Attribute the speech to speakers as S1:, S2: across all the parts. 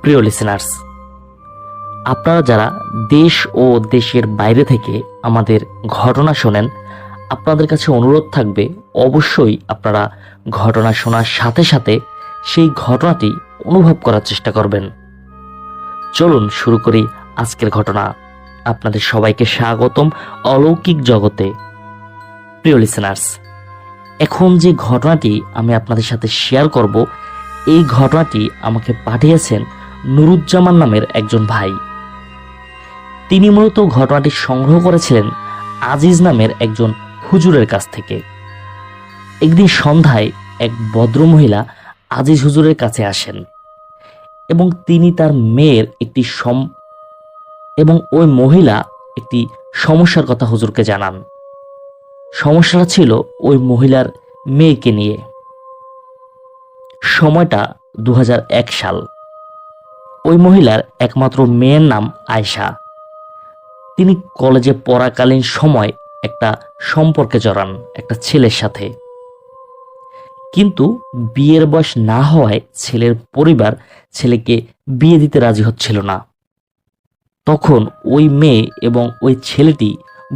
S1: প্রিয় লিসেনার্স, আপনারা যারা দেশ ও দেশের বাইরে থেকে আমাদের ঘটনা শোনেন, আপনাদের কাছে অনুরোধ থাকবে অবশ্যই আপনারা ঘটনা শোনার সাথে সাথে সেই ঘটনাটি অনুভব করার চেষ্টা করবেন। চলুন শুরু করি আজকের ঘটনা। আপনাদের সবাইকে স্বাগতম অলৌকিক জগতে। প্রিয় লিসেনার্স, এখন যে ঘটনাটি আমি আপনাদের সাথে শেয়ার করব, এই ঘটনাটি আমাকে পাঠিয়েছেন নুরুজ্জামান নামের একজন ভাই। তিনি মূলত ঘটনাটি সংগ্রহ করেছিলেন আজিজ নামের একজন হুজুরের কাছ থেকে। একদিন সন্ধ্যায় এক ভদ্রমহিলা আজিজ হুজুরের কাছে আসেন এবং তিনি তার মেয়ের ওই মহিলা একটি সমস্যার কথা হুজুরকে জানান। সমস্যাটা ছিল ওই মহিলার মেয়েকে নিয়ে। সময়টা 2001 সাল। ওই মহিলার একমাত্র মেয়ের নাম আয়েশা। তিনি কলেজে পড়াকালীন সময় একটা সম্পর্কে জড়ান একটা ছেলের সাথে, কিন্তু বিয়ের বয়স না হওয়ায় ছেলের পরিবার ছেলেকে বিয়ে দিতে রাজি হচ্ছিল না। তখন ওই মেয়ে এবং ওই ছেলেটি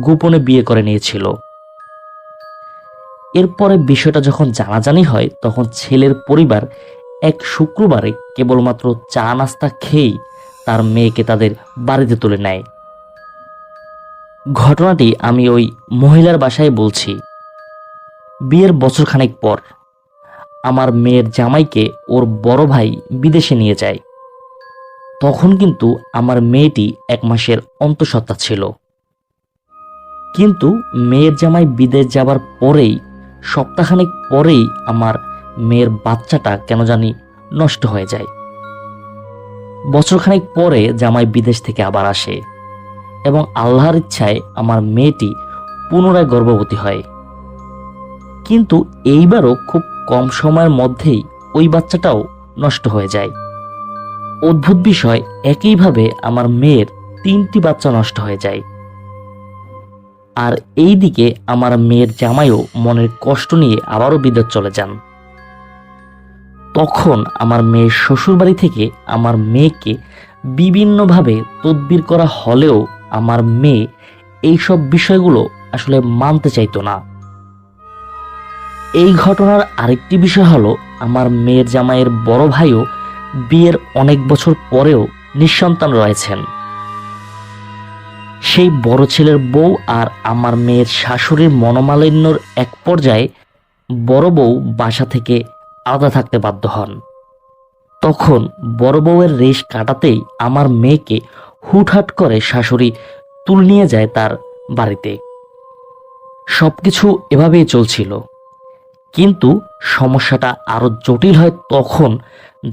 S1: গোপনে বিয়ে করে নিয়েছিল। এরপরে বিষয়টা যখন জানাজানি হয়, তখন ছেলের পরিবার এক শুক্রবারে কেবলমাত্র চা নাস্তা খেয়েই তার মেয়েকে তাদের বাড়িতে তুলে নেয়। ঘটনাটি আমি ওই মহিলার বাসায় বলছি। বিয়ের বছরখানেক পর আমার মেয়ের জামাইকে ওর বড় ভাই বিদেশে নিয়ে যায়। তখন কিন্তু আমার মেয়েটি 1 মাসের অন্তঃসত্ত্বা ছিল। কিন্তু মেয়ের জামাই বিদেশ যাবার পরেই, সপ্তাহখানেক পরেই আমার মেয়ের বাচ্চাটা কেন জানি নষ্ট হয়ে যায়। বছরখানেক পরে জামাই বিদেশ থেকে আবার আসে এবং আল্লাহর ইচ্ছায় আমার মেয়েটি পুনরায় গর্ভবতী হয়। কিন্তু এইবারও খুব কম সময়ের মধ্যেই ওই বাচ্চাটাও নষ্ট হয়ে যায়। অদ্ভুত বিষয়, একইভাবে আমার মেয়ের 3টি বাচ্চা নষ্ট হয়ে যায়। আর এই দিকে আমার মেয়ের জামাইও মনের কষ্ট নিয়ে আবারও বিদেশ চলে যান। তখন আমার মেয়ের শ্বশুরবাড়ি থেকে আমার মেয়েকে বিভিন্নভাবে তদবির করা হলেও আমার মেয়ে এইসব বিষয়গুলো আসলে মানতে চাইতো না। এই ঘটনার আরেকটি বিষয় হলো, আমার মেয়ের জামাইয়ের বড় ভাইও বিয়ের অনেক বছর পরেও নিঃসন্তান রয়েছেন। সেই বড় ছেলের বউ আর আমার মেয়ের শাশুড়ির মনোমালিন্যর এক পর্যায়ে বড় বউ বাসা থেকে আলাদা থাকতে বাধ্য হন। তখন বড় বউয়ের রেশ কাটাতেই আমার মেয়েকে হুটহাট করে শাশুড়ি তুলে নিয়ে যায় তার বাড়িতে। সবকিছু এভাবেই চলছিল, কিন্তু সমস্যাটা আরো জটিল হয় তখন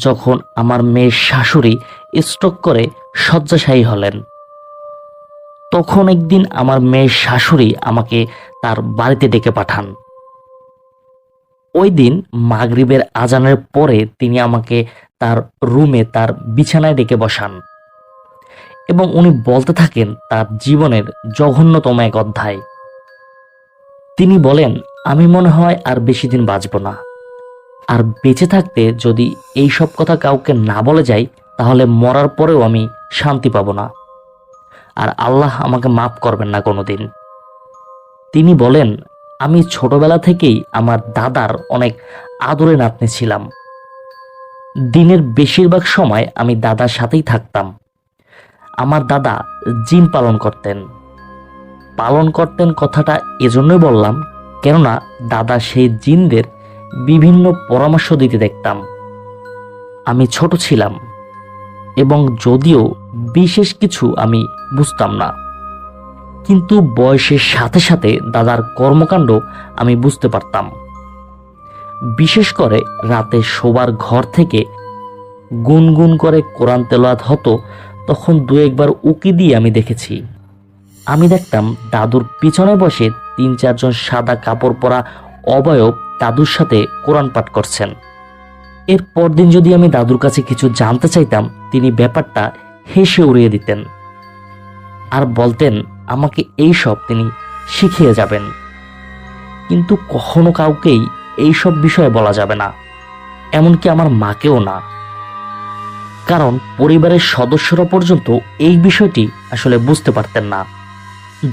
S1: যখন আমার মেয়ের শাশুড়ি স্ট্রোক করে শয্যাশায়ী হলেন। তখন একদিন আমার মেয়ের শাশুড়ি আমাকে তার বাড়িতে ডেকে পাঠান। ওই দিন মাগরিবের আজানের পরে তিনি আমাকে তার রুমে তার বিছানায় ডেকে বসান এবং উনি বলতে থাকেন তার জীবনের জঘন্যতম এক অধ্যায়। তিনি বলেন, আমি মনে হয় আর বেশি দিন বাঁচব না, আর বেঁচে থাকতে যদি এই সব কথা কাউকে না বলে যাই তাহলে মরার পরেও আমি শান্তি পাব না, আর আল্লাহ আমাকে মাফ করবেন না কোনোদিন। তিনি বলেন, আমি ছোটবেলা থেকেই আমার দাদার অনেক আদরে নাতনি ছিলাম। দিনের বেশিরভাগ সময় আমি দাদার সাথেই থাকতাম। আমার দাদা জিন পালন করতেন কথাটা এজন্যই বললাম, কেননা দাদা সেই জিনদের বিভিন্ন পরামর্শ দিতে দেখতাম। আমি ছোট ছিলাম এবং যদিও বিশেষ কিছু আমি বুঝতাম না, কিন্তু বয়সের সাথে সাথে দাদার কর্মকাণ্ড আমি বুঝতে পারতাম। বিশেষ করে রাতে শোবার ঘর থেকে গুনগুন করে কোরআন তেলাওয়াত হতো, তখন 2-1 বার উকি দিয়ে আমি দেখেছি। আমি দেখতাম দাদুর পিছনে বসে 3-4 জন সাদা কাপড় পরা অবয়ব দাদুর সাথে কোরআন পাঠ করছেন। এর পরদিন যদি আমি দাদুর কাছে কিছু জানতে চাইতাম, তিনি ব্যাপারটা হেসে উড়িয়ে দিতেন আর বলতেন আমাকে এইসব তিনি শিখিয়ে যাবেন, কিন্তু কখনো কাউকেই এইসব বিষয়ে বলা যাবে না, এমনকি আমার মাকেও না। কারণ পরিবারের সদস্যরা পর্যন্ত এই বিষয়টি আসলে বুঝতে পারতেন না।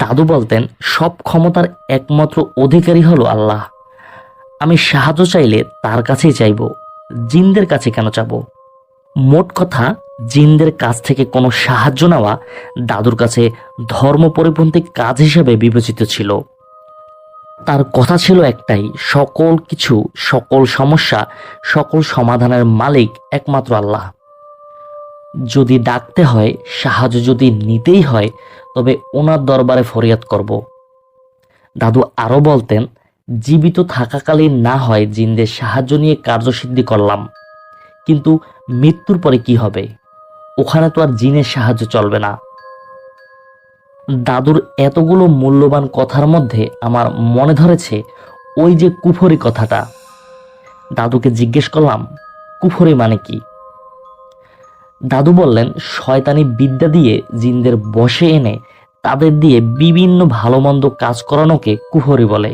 S1: দাদু বলতেন, সব ক্ষমতার একমাত্র অধিকারী হলো আল্লাহ। আমি সাহায্য চাইলে তার কাছেই চাইব, জিনদের কাছে কেন চাব? মোট কথা, জিনদের কাছ থেকে কোনো সাহায্য নেওয়া দাদুর কাছে ধর্ম পরিপন্থী কাজ হিসেবে বিবেচিত ছিল। তার কথা ছিল একটাই, সকল কিছু, সকল সমস্যা, সকল সমাধানের মালিক একমাত্র আল্লাহ। যদি ডাকতে হয়, সাহায্য যদি নিতেই হয়, তবে ওনার দরবারে ফরিয়াদ করব। দাদু আরো বলতেন, জীবিত থাকাকালীন না হয় জিনদের সাহায্য নিয়ে কার্যসিদ্ধি করলাম, কিন্তু মৃত্যুর পরে কি হবে? ওখানে তো আর জিনের সাহায্য চলবে না। দাদুর এতগুলো মূল্যবান কথার মধ্যে আমার মনে ধরেছে ওই যে কুফরি কথাটা। দাদুকে জিজ্ঞেস করলাম, কুফরি মানে কি? দাদু বললেন, শয়তানি বিদ্যা দিয়ে জিনদের বশে এনে তাদের দিয়ে বিভিন্ন ভালো মন্দ কাজ করানোকে কুফরি বলে।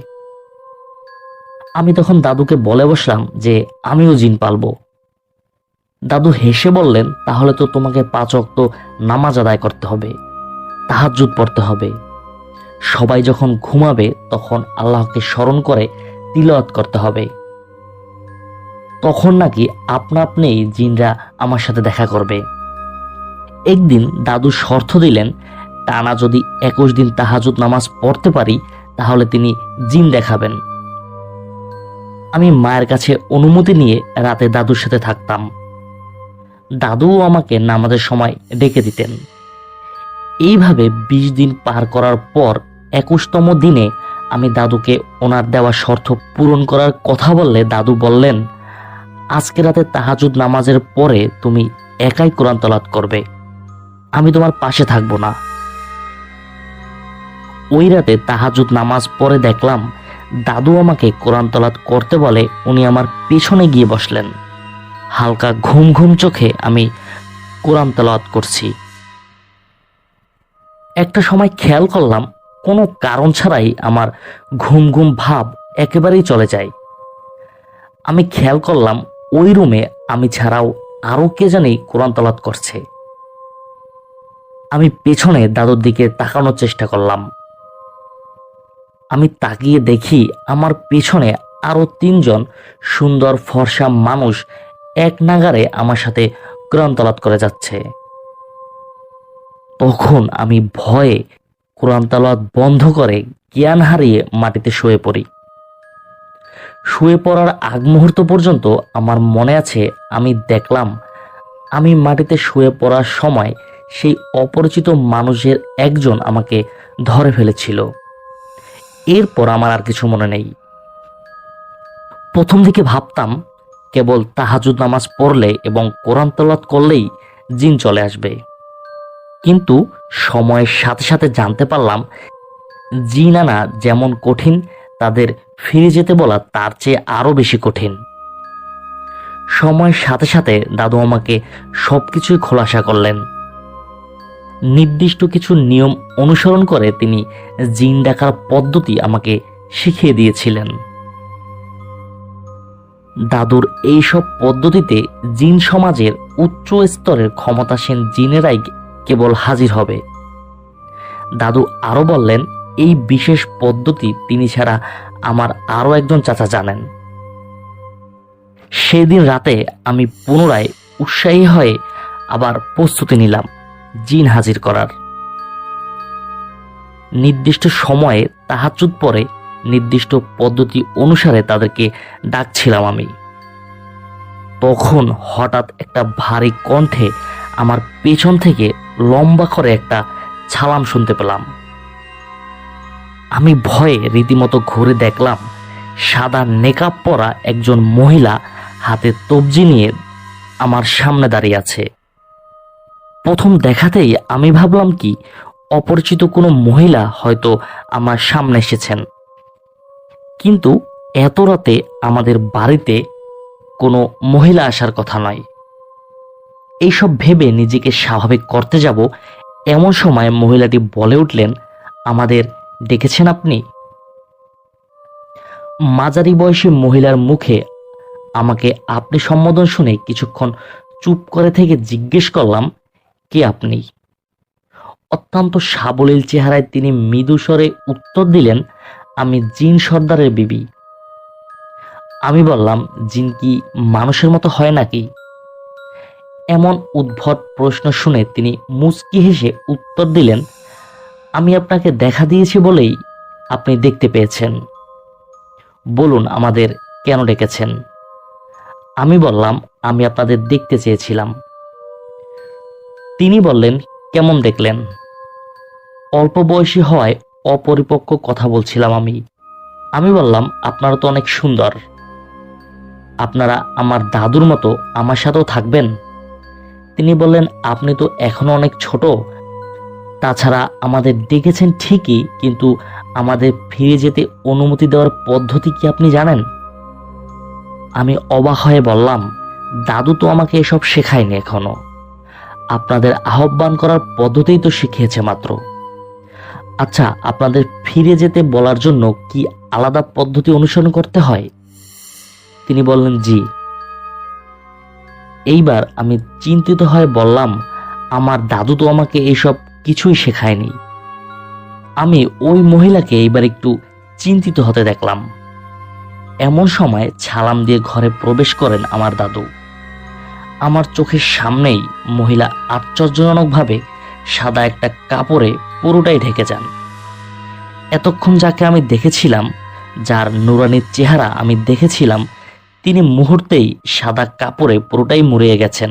S1: আমি তখন দাদুকে বলে বসলাম যে আমিও জিন পালবো। দাদু হেসে বললেন, তাহলে তো তোমাকে 5 ওয়াক্ত নামাজ আদায় করতে হবে, তাহাজ্জুদ পড়তে হবে, সবাই যখন ঘুমাবে তখন আল্লাহকে স্মরণ করে তিলাওয়াত করতে হবে, তখন নাকি আপনা আপনিই জিনরা আমার সাথে দেখা করবে। একদিন দাদু শর্ত দিলেন, টানা যদি 21 দিন তাহাজ্জুদ নামাজ পড়তে পারি তাহলে তিনি জিন দেখাবেন। আমি মায়ের কাছে অনুমতি নিয়ে রাতে দাদুর সাথে থাকতাম। দাদুও আমাকে নামাজের সময় ডেকে দিতেন। এইভাবে 20 দিন পার করার পর 21তম দিনে আমি দাদুকে ওনার দেওয়া শর্ত পূরণ করার কথা বললে দাদু বললেন, আজকে রাতে তাহাজ্জুদ নামাজের পরে তুমি একাই কোরআন তেলাওয়াত করবে, আমি তোমার পাশে থাকবো না। ওই রাতে তাহাজ্জুদ নামাজ পড়ে দেখলাম দাদু আমাকে কোরআন তেলাওয়াত করতে বলে উনি আমার পেছনে গিয়ে বসলেন। হালকা ঘুম ঘুম চোখে আমি কোরআন তেলাওয়াত করছি। একটা সময় খেয়াল করলাম কোনো কারণ ছাড়াই আমার ঘুম ঘুম ভাব একেবারেই চলে যায়। আমি খেয়াল করলাম ওই রুমে আমি ছাড়াও আরো কে জানি কোরআন তেলাওয়াত করছে। আমি পেছনে দাদুর দিকে তাকানোর চেষ্টা করলাম। আমি তাকিয়ে দেখি আমার পেছনে আরো 3 জন সুন্দর ফর্সা মানুষ এক নাগারে আমার সাথে কোরআন তেলাওয়াত করে যাচ্ছে। তখন আমি ভয়ে কোরআন তেলাওয়াত বন্ধ করে জ্ঞান হারিয়ে মাটিতে শুয়ে পড়ি। শুয়ে পড়ার আগ মুহূর্ত পর্যন্ত আমার মনে আছে আমি দেখলাম আমি মাটিতে শুয়ে পড়ার সময় সেই অপরিচিত মানুষের একজন আমাকে ধরে ফেলেছিল। এরপর আমার আর কিছু মনে নেই। প্রথম দিকে ভাবতাম কেবল তাহাজ্জুদ নামাজ পড়লে এবং কোরআন তেলাওয়াত করলেই জিন চলে আসবে, কিন্তু সময়ের সাথে সাথে জানতে পারলাম জিন আনা যেমন কঠিন, তাদের ফিরে যেতে বলা তার চেয়ে আরো বেশি কঠিন। সময়ের সাথে সাথে দাদু আমাকে সবকিছুই খোলাসা করলেন। নির্দিষ্ট কিছু নিয়ম অনুসরণ করে তিনি জিন ডাকার পদ্ধতি আমাকে শিখিয়ে দিয়েছিলেন। দাদুর এইসব পদ্ধতিতে জিন সমাজের উচ্চ স্তরের ক্ষমতাসীন জিনেরাই কেবল হাজির হবে। দাদু আরো বললেন, এই বিশেষ পদ্ধতি তিনি ছাড়া আমার আরো একজন চাচা জানেন। সেদিন রাতে আমি পুনরায় উৎসাহী হয়ে আবার প্রস্তুতি নিলাম জিন হাজির করার। নির্দিষ্ট সময়ে তাহাজ্জুদ পরে নির্দিষ্ট পদ্ধতি অনুসারে তাদেরকে ডাকছিলাম আমি। তখন হঠাৎ একটা ভারী কণ্ঠে আমার পেছন থেকে লম্বা করে একটা ছালাম শুনতে পেলাম। আমি ভয়ে রীতিমতো ঘুরে দেখলাম সাদা নেকাব পরা একজন মহিলা হাতে তবজি নিয়ে আমার সামনে দাঁড়িয়ে আছে। প্রথম দেখাতেই আমি ভাবলাম কি অপরিচিত কোনো মহিলা হয়তো আমার সামনে এসেছেন, কিন্তু এত রাতে আমাদের বাড়িতে কোনো মহিলা আসার কথা নয়। এইসব ভেবে নিজেকে স্বাভাবিক করতে যাব এমন সময় মহিলাটি বলে উঠলেন, আমাদের ডেকেছেন আপনি? মাঝারি বয়সী মহিলার মুখে আমাকে আপনি সম্বোধন শুনে কিছুক্ষণ চুপ করে থেকে জিজ্ঞেস করলাম, কে আপনি? অত্যন্ত সাবলীল চেহারায় তিনি মৃদু স্বরে উত্তর দিলেন, আমি জিন সর্দারের বিবি। আমি বললাম, জিন কি মানুষের মতো হয় নাকি? এমন উদ্ভট প্রশ্ন শুনে তিনি মুচকি হেসে উত্তর দিলেন, আমি আপনাকে দেখা দিয়েছি বলেই আপনি দেখতে পেয়েছেন। বলুন আমাদের কেন ডেকেছেন? আমি বললাম, আমি আপনাদের দেখতে চেয়েছিলাম। তিনি বললেন, কেমন দেখলেন? অল্প বয়সী হওয়ায় অপরিপক্ক কথা বলছিলাম আমি। আমি বললাম, আপনারা তো অনেক সুন্দর। আপনারা আমার দাদুর মতো আমার সাথেও থাকবেন? তিনি বললেন, আপনি তো এখনো অনেক ছোট। তাছাড়া আমাদের ডেকেছেন ঠিকই, কিন্তু আমাদের ফিরে যেতে অনুমতি দেওয়ার পদ্ধতি কি আপনি জানেন? আমি অবাক হয়ে বললাম, দাদু তো আমাকে এসব শেখায়নি এখনো। আপনাদের আহ্বান করার পদ্ধতিই তো শিখিয়েছে মাত্র। আচ্ছা, আপনাদের ফিরে যেতে বলার জন্য কি আলাদা পদ্ধতি অনুসরণ করতে হয়? তিনি বললেন, জি। এইবার আমি চিন্তিত হয়ে বললাম, আমার দাদু তো আমাকে এইসব কিছুই শেখায়নি। আমি ওই মহিলাকে এইবার একটু চিন্তিত হতে দেখলাম। এমন সময় ছালাম দিয়ে ঘরে প্রবেশ করেন আমার দাদু। আমার চোখের সামনেই মহিলা আশ্চর্যজনকভাবে সাদা একটা কাপড়ে পুরোটাই ঢেকে যান। এতক্ষণ যাকে আমি দেখেছিলাম, যার নুরানির চেহারা আমি দেখেছিলাম, তিনি মুহূর্তেই সাদা কাপড়ে পুরোটাই মুড়িয়ে গেছেন।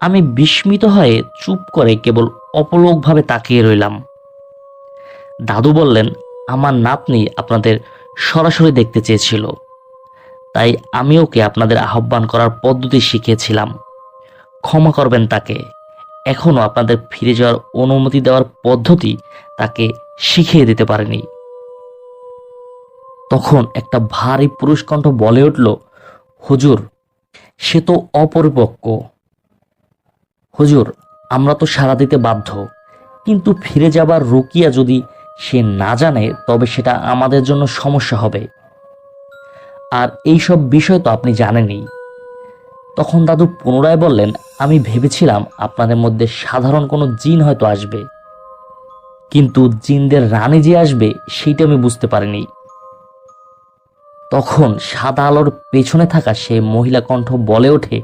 S1: আমি বিস্মিত হয়ে চুপ করে কেবল অপলকভাবে তাকিয়ে রইলাম। দাদু বললেন, আমার নাতনি আপনাদের সরাসরি দেখতে চেয়েছিল, তাই আমি ওকে আপনাদের আহ্বান করার পদ্ধতি শিখিয়েছিলাম। ক্ষমা করবেন তাকে। এখনো আপনাদের ফিরে যাওয়ার অনুমতি দেওয়ার পদ্ধতি তাকে শিখিয়ে দিতে পারেনি। তখন একটা ভারী পুরুষ কণ্ঠ বলে উঠল, হুজুর, সে তো অপরিপক্ক। হুজুর, আমরা তো সাড়া দিতে বাধ্য, কিন্তু ফিরে যাবার রুকিয়া যদি সে না জানে তবে সেটা আমাদের জন্য সমস্যা হবে। আর এই সব বিষয় তো আপনি জানেনই। তখন দাদু পুনরায় বললেন, আমি ভেবেছিলাম আপনাদের মধ্যে সাধারণ কোনো জিন হয়তো আসবে, কিন্তু জিনদের রানী যে আসবে সেইটা আমি বুঝতে পারিনি। তখন সাদা আলোর পেছনে থাকা সে মহিলা কণ্ঠ বলে ওঠে,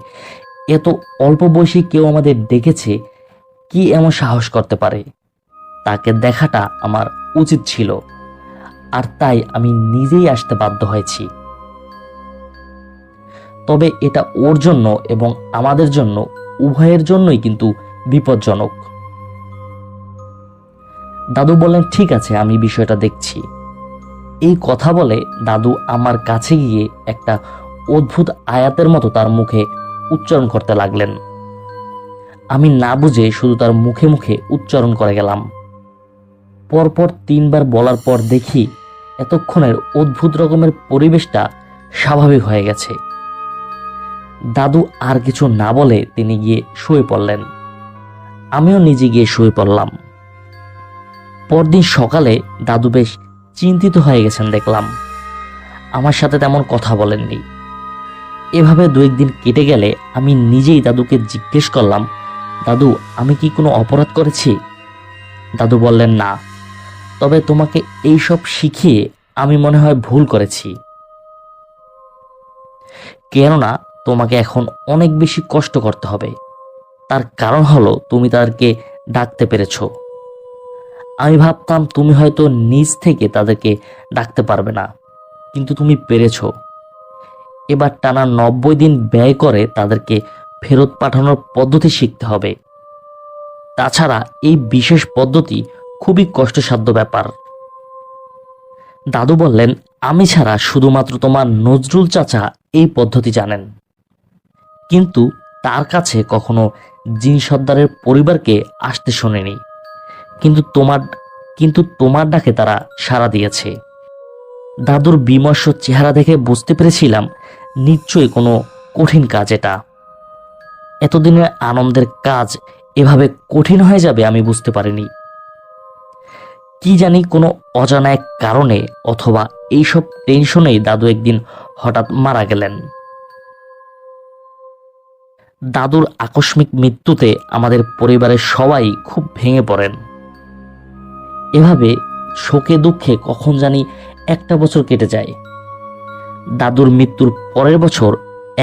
S1: এত অল্প বয়সী কেউ আমাদের ডেকেছে, কি এমন সাহস করতে পারে? তাকে দেখাটা আমার উচিত ছিল, আর তাই আমি নিজেই আসতে বাধ্য হয়েছি। তবে এটা ওর জন্য এবং আমাদের জন্য, উভয়ের জন্যই কিন্তু বিপজ্জনক। দাদু বললেন, ঠিক আছে, আমি বিষয়টা দেখছি। এই কথা বলে দাদু আমার কাছে গিয়ে একটা অদ্ভুত আয়াতের মতো তার মুখে উচ্চারণ করতে লাগলেন। আমি না বুঝে শুধু তার মুখে মুখে উচ্চারণ করে গেলাম। পরপর 3 বার বলার পর দেখি এতক্ষণের অদ্ভুত রকমের পরিবেশটা স্বাভাবিক হয়ে গেছে। দাদু আর কিছু না বলে তিনি গিয়ে শুয়ে পড়লেন। আমিও নিজে গিয়ে শুয়ে পড়লাম। পরদিন সকালে দাদু বেশ চিন্তিত হয়ে গেছেন দেখলাম। আমার সাথে তেমন কথা বলেননি। এভাবে 2-1 দিন কেটে গেলে আমি নিজেই দাদুকে জিজ্ঞেস করলাম, দাদু, আমি কি কোনো অপরাধ করেছি? দাদু বললেন, না, তবে তোমাকে এইসব শিখিয়ে আমি মনে হয় ভুল করেছি। কেননা তোমাকে এখন অনেক বেশি কষ্ট করতে হবে। তার কারণ হলো তুমি তাদেরকে ডাকতে পেরেছো। আমি ভাবতাম তুমি হয়তো নিজ থেকে তাদেরকে ডাকতে পারবে না, কিন্তু তুমি পেরেছো। এবার টানা 90 দিন ব্যয় করে তাদেরকে ফেরত পাঠানোর পদ্ধতি শিখতে হবে। তাছাড়া এই বিশেষ পদ্ধতি খুবই কষ্টসাধ্য ব্যাপার। দাদু বললেন, আমি ছাড়া শুধুমাত্র তোমার নজরুল চাচা এই পদ্ধতি জানেন, কিন্তু তার কাছে কখনো জিন সর্দারের পরিবারকে আসতে শোনেনি। কিন্তু তোমার ডাকে তারা সাড়া দিয়েছে। দাদুর বিমর্ষ চেহারা দেখে বুঝতে পেরেছিলাম নিশ্চয়ই কোনো কঠিন কাজ এটা। এতদিনের আনন্দের কাজ এভাবে কঠিন হয়ে যাবে আমি বুঝতে পারিনি। কি জানি কোনো অজানা এক কারণে অথবা এইসব টেনশনেই দাদু একদিন হঠাৎ মারা গেলেন। দাদুর আকস্মিক মৃত্যুতে আমাদের পরিবারের সবাই খুব ভেঙে পড়েন। এভাবে শোকে দুঃখে কখন জানি একটা বছর কেটে যায়। দাদুর মৃত্যুর পরের বছর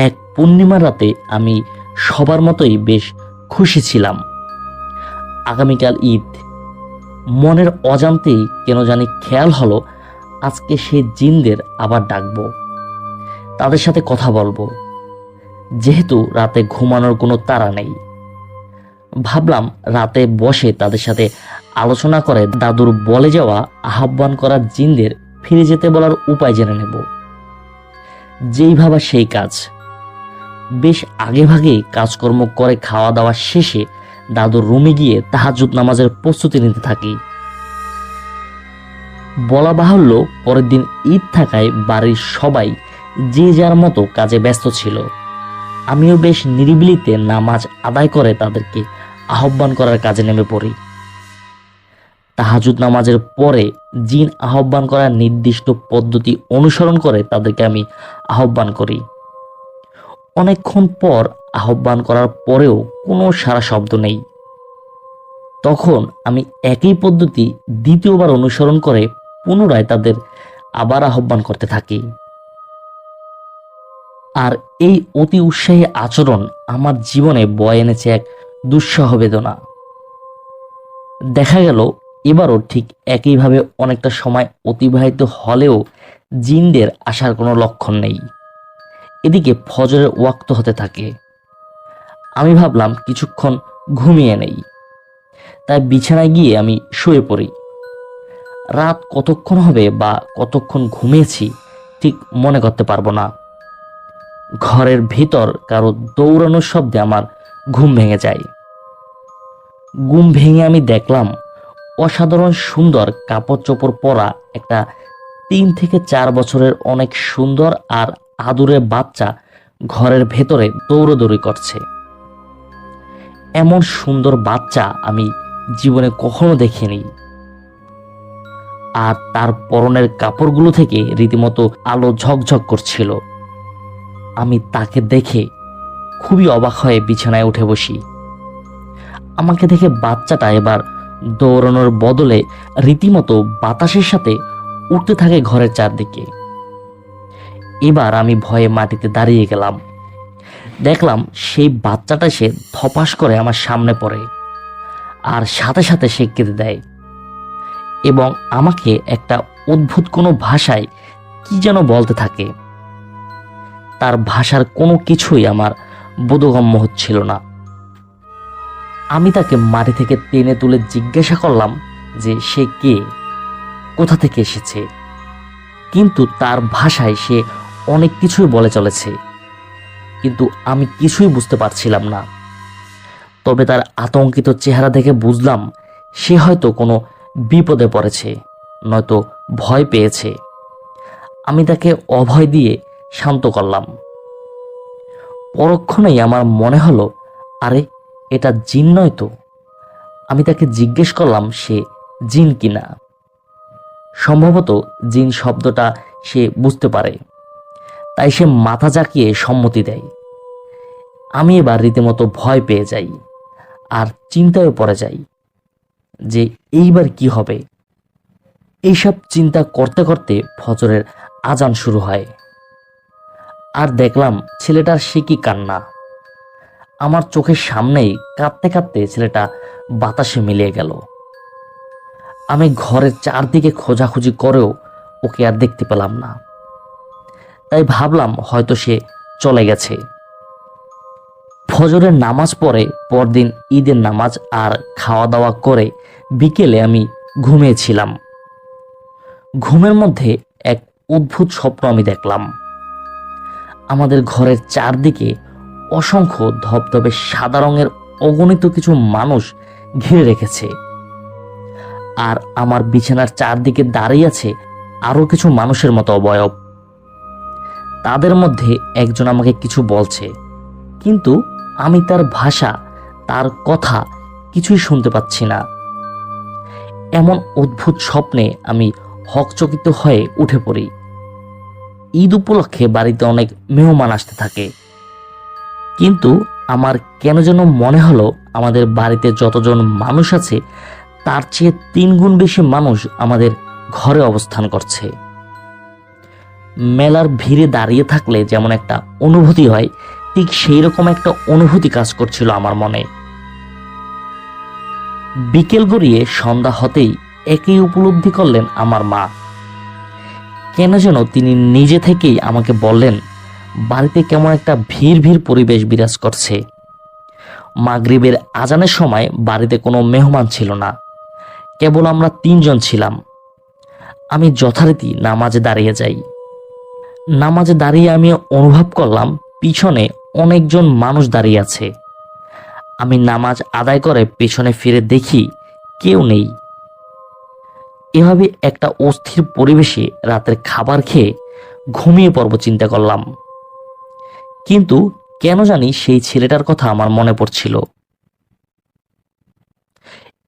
S1: এক পূর্ণিমার রাতে আমি সবার মতোই বেশ খুশি ছিলাম। আগামীকাল ঈদ। মনের অজান্তেই কেন জানি খেয়াল হলো আজকে সে জিনদের আবার ডাকবো, তাদের সাথে কথা বলবো, যেহেতু রাতে ঘুমানোর কোনো তাড়া নেই। ভাবলাম রাতে বসে তাদের সাথে আলোচনা করে দাদুর বলে যাওয়া আহ্বান করা জিনদের ফিরে যেতে বলার উপায় জেনে নেব। যেই ভাবা সেই কাজ। বেশ আগে ভাগেই কাজকর্ম করে খাওয়া দাওয়া শেষে দাদুর রুমে গিয়ে তাহাজ্জুদ নামাজের প্রস্তুতি নিতে থাকি। বলা বাহুল্য পরের দিন ঈদ থাকায় বাড়ির সবাই যে যার মতো কাজে ব্যস্ত ছিল। আমিও বেশ নিরিবিলিতে নামাজ আদায় করে তাদেরকে আহ্বান করার কাজে নেমে পড়ি। তাহাজ্জুদ নামাজের পরে জিন আহ্বান করার নির্দিষ্ট পদ্ধতি অনুসরণ করে তাদেরকে আমি আহ্বান করি। অনেকক্ষণ পর আহ্বান করার পরেও কোনো সাড়া শব্দ নেই। তখন আমি একই পদ্ধতি দ্বিতীয়বার অনুসরণ করে পুনরায় তাদের আবার আহ্বান করতে থাকি। আর এই অতি উৎসাহী আচরণ আমার জীবনে বয়ে এনেছে এক দুঃসহ বেদনা। দেখা গেল এবারও ঠিক একইভাবে অনেকটা সময় অতিবাহিত হলেও জিনদের আসার কোনো লক্ষণ নেই। এদিকে ফজরের ওয়াক্ত হতে থাকে। আমি ভাবলাম কিছুক্ষণ ঘুমিয়ে নেই, তাই বিছানায় গিয়ে আমি শুয়ে পড়ি। রাত কতক্ষণ হবে বা কতক্ষণ ঘুমিয়েছি ঠিক মনে করতে পারবো না। ঘরের ভিতর কারো দৌড়ানোর শব্দে আমার ঘুম ভেঙে যায়। ঘুম ভেঙে আমি দেখলাম অসাধারণ সুন্দর কাপড় চোপড় পরা একটা 3 থেকে 4 বছরের অনেক সুন্দর আর আদুরে বাচ্চা ঘরের ভেতরে দৌড়দৌড়ি করছে। এমন সুন্দর বাচ্চা আমি জীবনে কখনো দেখিনি। আর তার পরনের কাপড়গুলো থেকে রীতিমতো আলো ঝকঝক করছিল। আমি তাকে দেখে খুবই অবাক হয়ে বিছানায় উঠে বসি। আমাকে দেখে বাচ্চাটা এবার দৌড়ানোর বদলে রীতিমতো বাতাসের সাথে উঠতে থাকে ঘরের চারদিকে। এবার আমি ভয়ে মাটিতে দাঁড়িয়ে গেলাম। দেখলাম সেই বাচ্চাটা সে ধপাস করে আমার সামনে পড়ে আর সাথে সাথে সে কেঁদে দেয় এবং আমাকে একটা অদ্ভুত কোনো ভাষায় কি যেন বলতে থাকে। তার ভাষার কোনো কিছুই আমার বোধগম্য হচ্ছিল না। আমি তাকে মাটি থেকে টেনে তুলে জিজ্ঞাসা করলাম যে সে কে, কোথা থেকে এসেছে, কিন্তু তার ভাষায় সে অনেক কিছুই বলে চলেছে, কিন্তু আমি কিছুই বুঝতে পারছিলাম না। তবে তার আতঙ্কিত চেহারা দেখে বুঝলাম সে হয়তো কোনো বিপদে পড়েছে, নয়তো ভয় পেয়েছে। আমি তাকে অভয় দিয়ে শান্ত করলাম। পরক্ষণেই আমার মনে হলো, আরে এটা জিন নয় তো। আমি তাকে জিজ্ঞেস করলাম সে জিন কিনা। সম্ভবত জিন শব্দটা সে বুঝতে পারে, তাই সে মাথা জাকিয়ে সম্মতি দেয়। আমি এবার রীতিমতো ভয় পেয়ে যাই আর চিন্তায় পড়ে যাই যে এইবার কি হবে। এইসব চিন্তা করতে করতে ফজরের আজান শুরু হয়। আর দেখলাম ছেলেটার সে কি কান্না। আমার চোখের সামনেই কাঁদতে কাঁদতে ছেলেটা বাতাসে মিলিয়ে গেল। আমি ঘরের চারদিকে খোঁজাখুঁজি করেও ওকে আর দেখতে পেলাম না। তাই ভাবলাম হয়তো সে চলে গেছে। ফজরের নামাজ পড়ে পরদিন ঈদের নামাজ আর খাওয়া দাওয়া করে বিকেলে আমি ঘুমিয়েছিলাম। ঘুমের মধ্যে এক অদ্ভুত স্বপ্ন আমি দেখলাম। আমাদের ঘরের চারদিকে অসংখ্য ধবধবে সাদা রঙের অগণিত কিছু মানুষ ঘিরে রেখেছে, আর আমার বিছানার চারদিকে দাঁড়িয়ে আছে আরো কিছু মানুষের মতো অবয়ব। তাদের মধ্যে একজন আমাকে কিছু বলছে, কিন্তু আমি তার ভাষা, তার কথা কিছুই শুনতে পাচ্ছি না। এমন অদ্ভুত স্বপ্নে আমি হকচকিত হয়ে উঠে পড়ি। ঈদ উপলক্ষে বাড়িতে অনেক মেহমান আসতে থাকে, কিন্তু আমার কেন যেন মনে হলো আমাদের বাড়িতে যতজন মানুষ আছে তার চেয়ে 3 গুণ বেশি মানুষ আমাদের ঘরে অবস্থান করছে। মেলার ভিড়ে দাঁড়িয়ে থাকলে যেমন একটা অনুভূতি হয়, ঠিক সেই রকম একটা অনুভূতি কাজ করছিল আমার মনে। বিকেল গড়িয়ে সন্ধ্যা হতেই একই উপলব্ধি করলেন আমার মা। কেন যেন তিনি নিজে থেকেই আমাকে বললেন, বাড়িতে কেমন একটা ভিড় ভিড় পরিবেশ বিরাজ করছে। মাগরিবের আজানের সময় বাড়িতে কোনো মেহমান ছিল না, কেবল আমরা 3 জন ছিলাম। আমি যথারীতি নামাজে দাঁড়িয়ে যাই। নামাজে দাঁড়িয়ে আমি অনুভব করলাম পিছনে অনেকজন মানুষ দাঁড়িয়ে আছে। আমি নামাজ আদায় করে পেছনে ফিরে দেখি কেউ নেই। এভাবে একটা অস্থির পরিবেশে রাতের খাবার খেয়ে ঘুমিয়ে পড়ব চিন্তা করলাম। কিন্তু কেন জানি সেই ছেলেটার কথা আমার মনে পড়ছিল।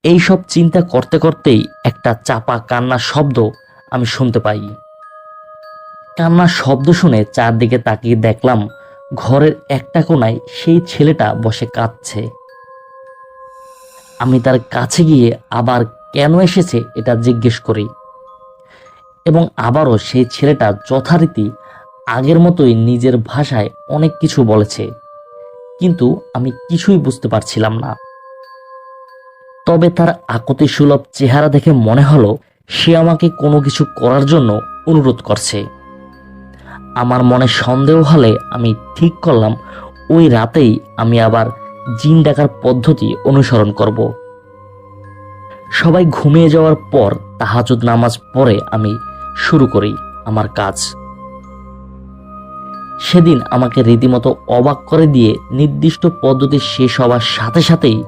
S1: এই সব চিন্তা করতে করতেই একটা চাপা কান্নার শব্দ আমি শুনতে পাই। কান্নার শব্দ শুনে চারদিকে তাকিয়ে দেখলাম ঘরের একটা কোণায় সেই ছেলেটা বসে কাঁদছে। আমি তার কাছে গিয়ে আবার কেন এসেছে এটা জিজ্ঞেস করি, এবং আবারও সেই ছেলেটা যথারীতি আগের মতোই নিজের ভাষায় অনেক কিছু বলেছে, কিন্তু আমি কিছুই বুঝতে পারছিলাম না। তবে তার আকুতি সুলভ চেহারা দেখে মনে হলো সে আমাকে কোনো কিছু করার জন্য অনুরোধ করছে। আমার মনে সন্দেহ হলে আমি ঠিক করলাম ওই রাতেই আমি আবার জিন ডাকার পদ্ধতি অনুসরণ করব। সবাই ঘুমিয়ে যাওয়ার পর তাহাজ্জুদ নামাজ পড়ে আমি শুরু করি আমার কাজ। সেদিন আমাকে রীতিমতো অবাক করে দিয়ে নির্দিষ্ট পদ্ধতি শেষ হওয়ার সাথে সাথেই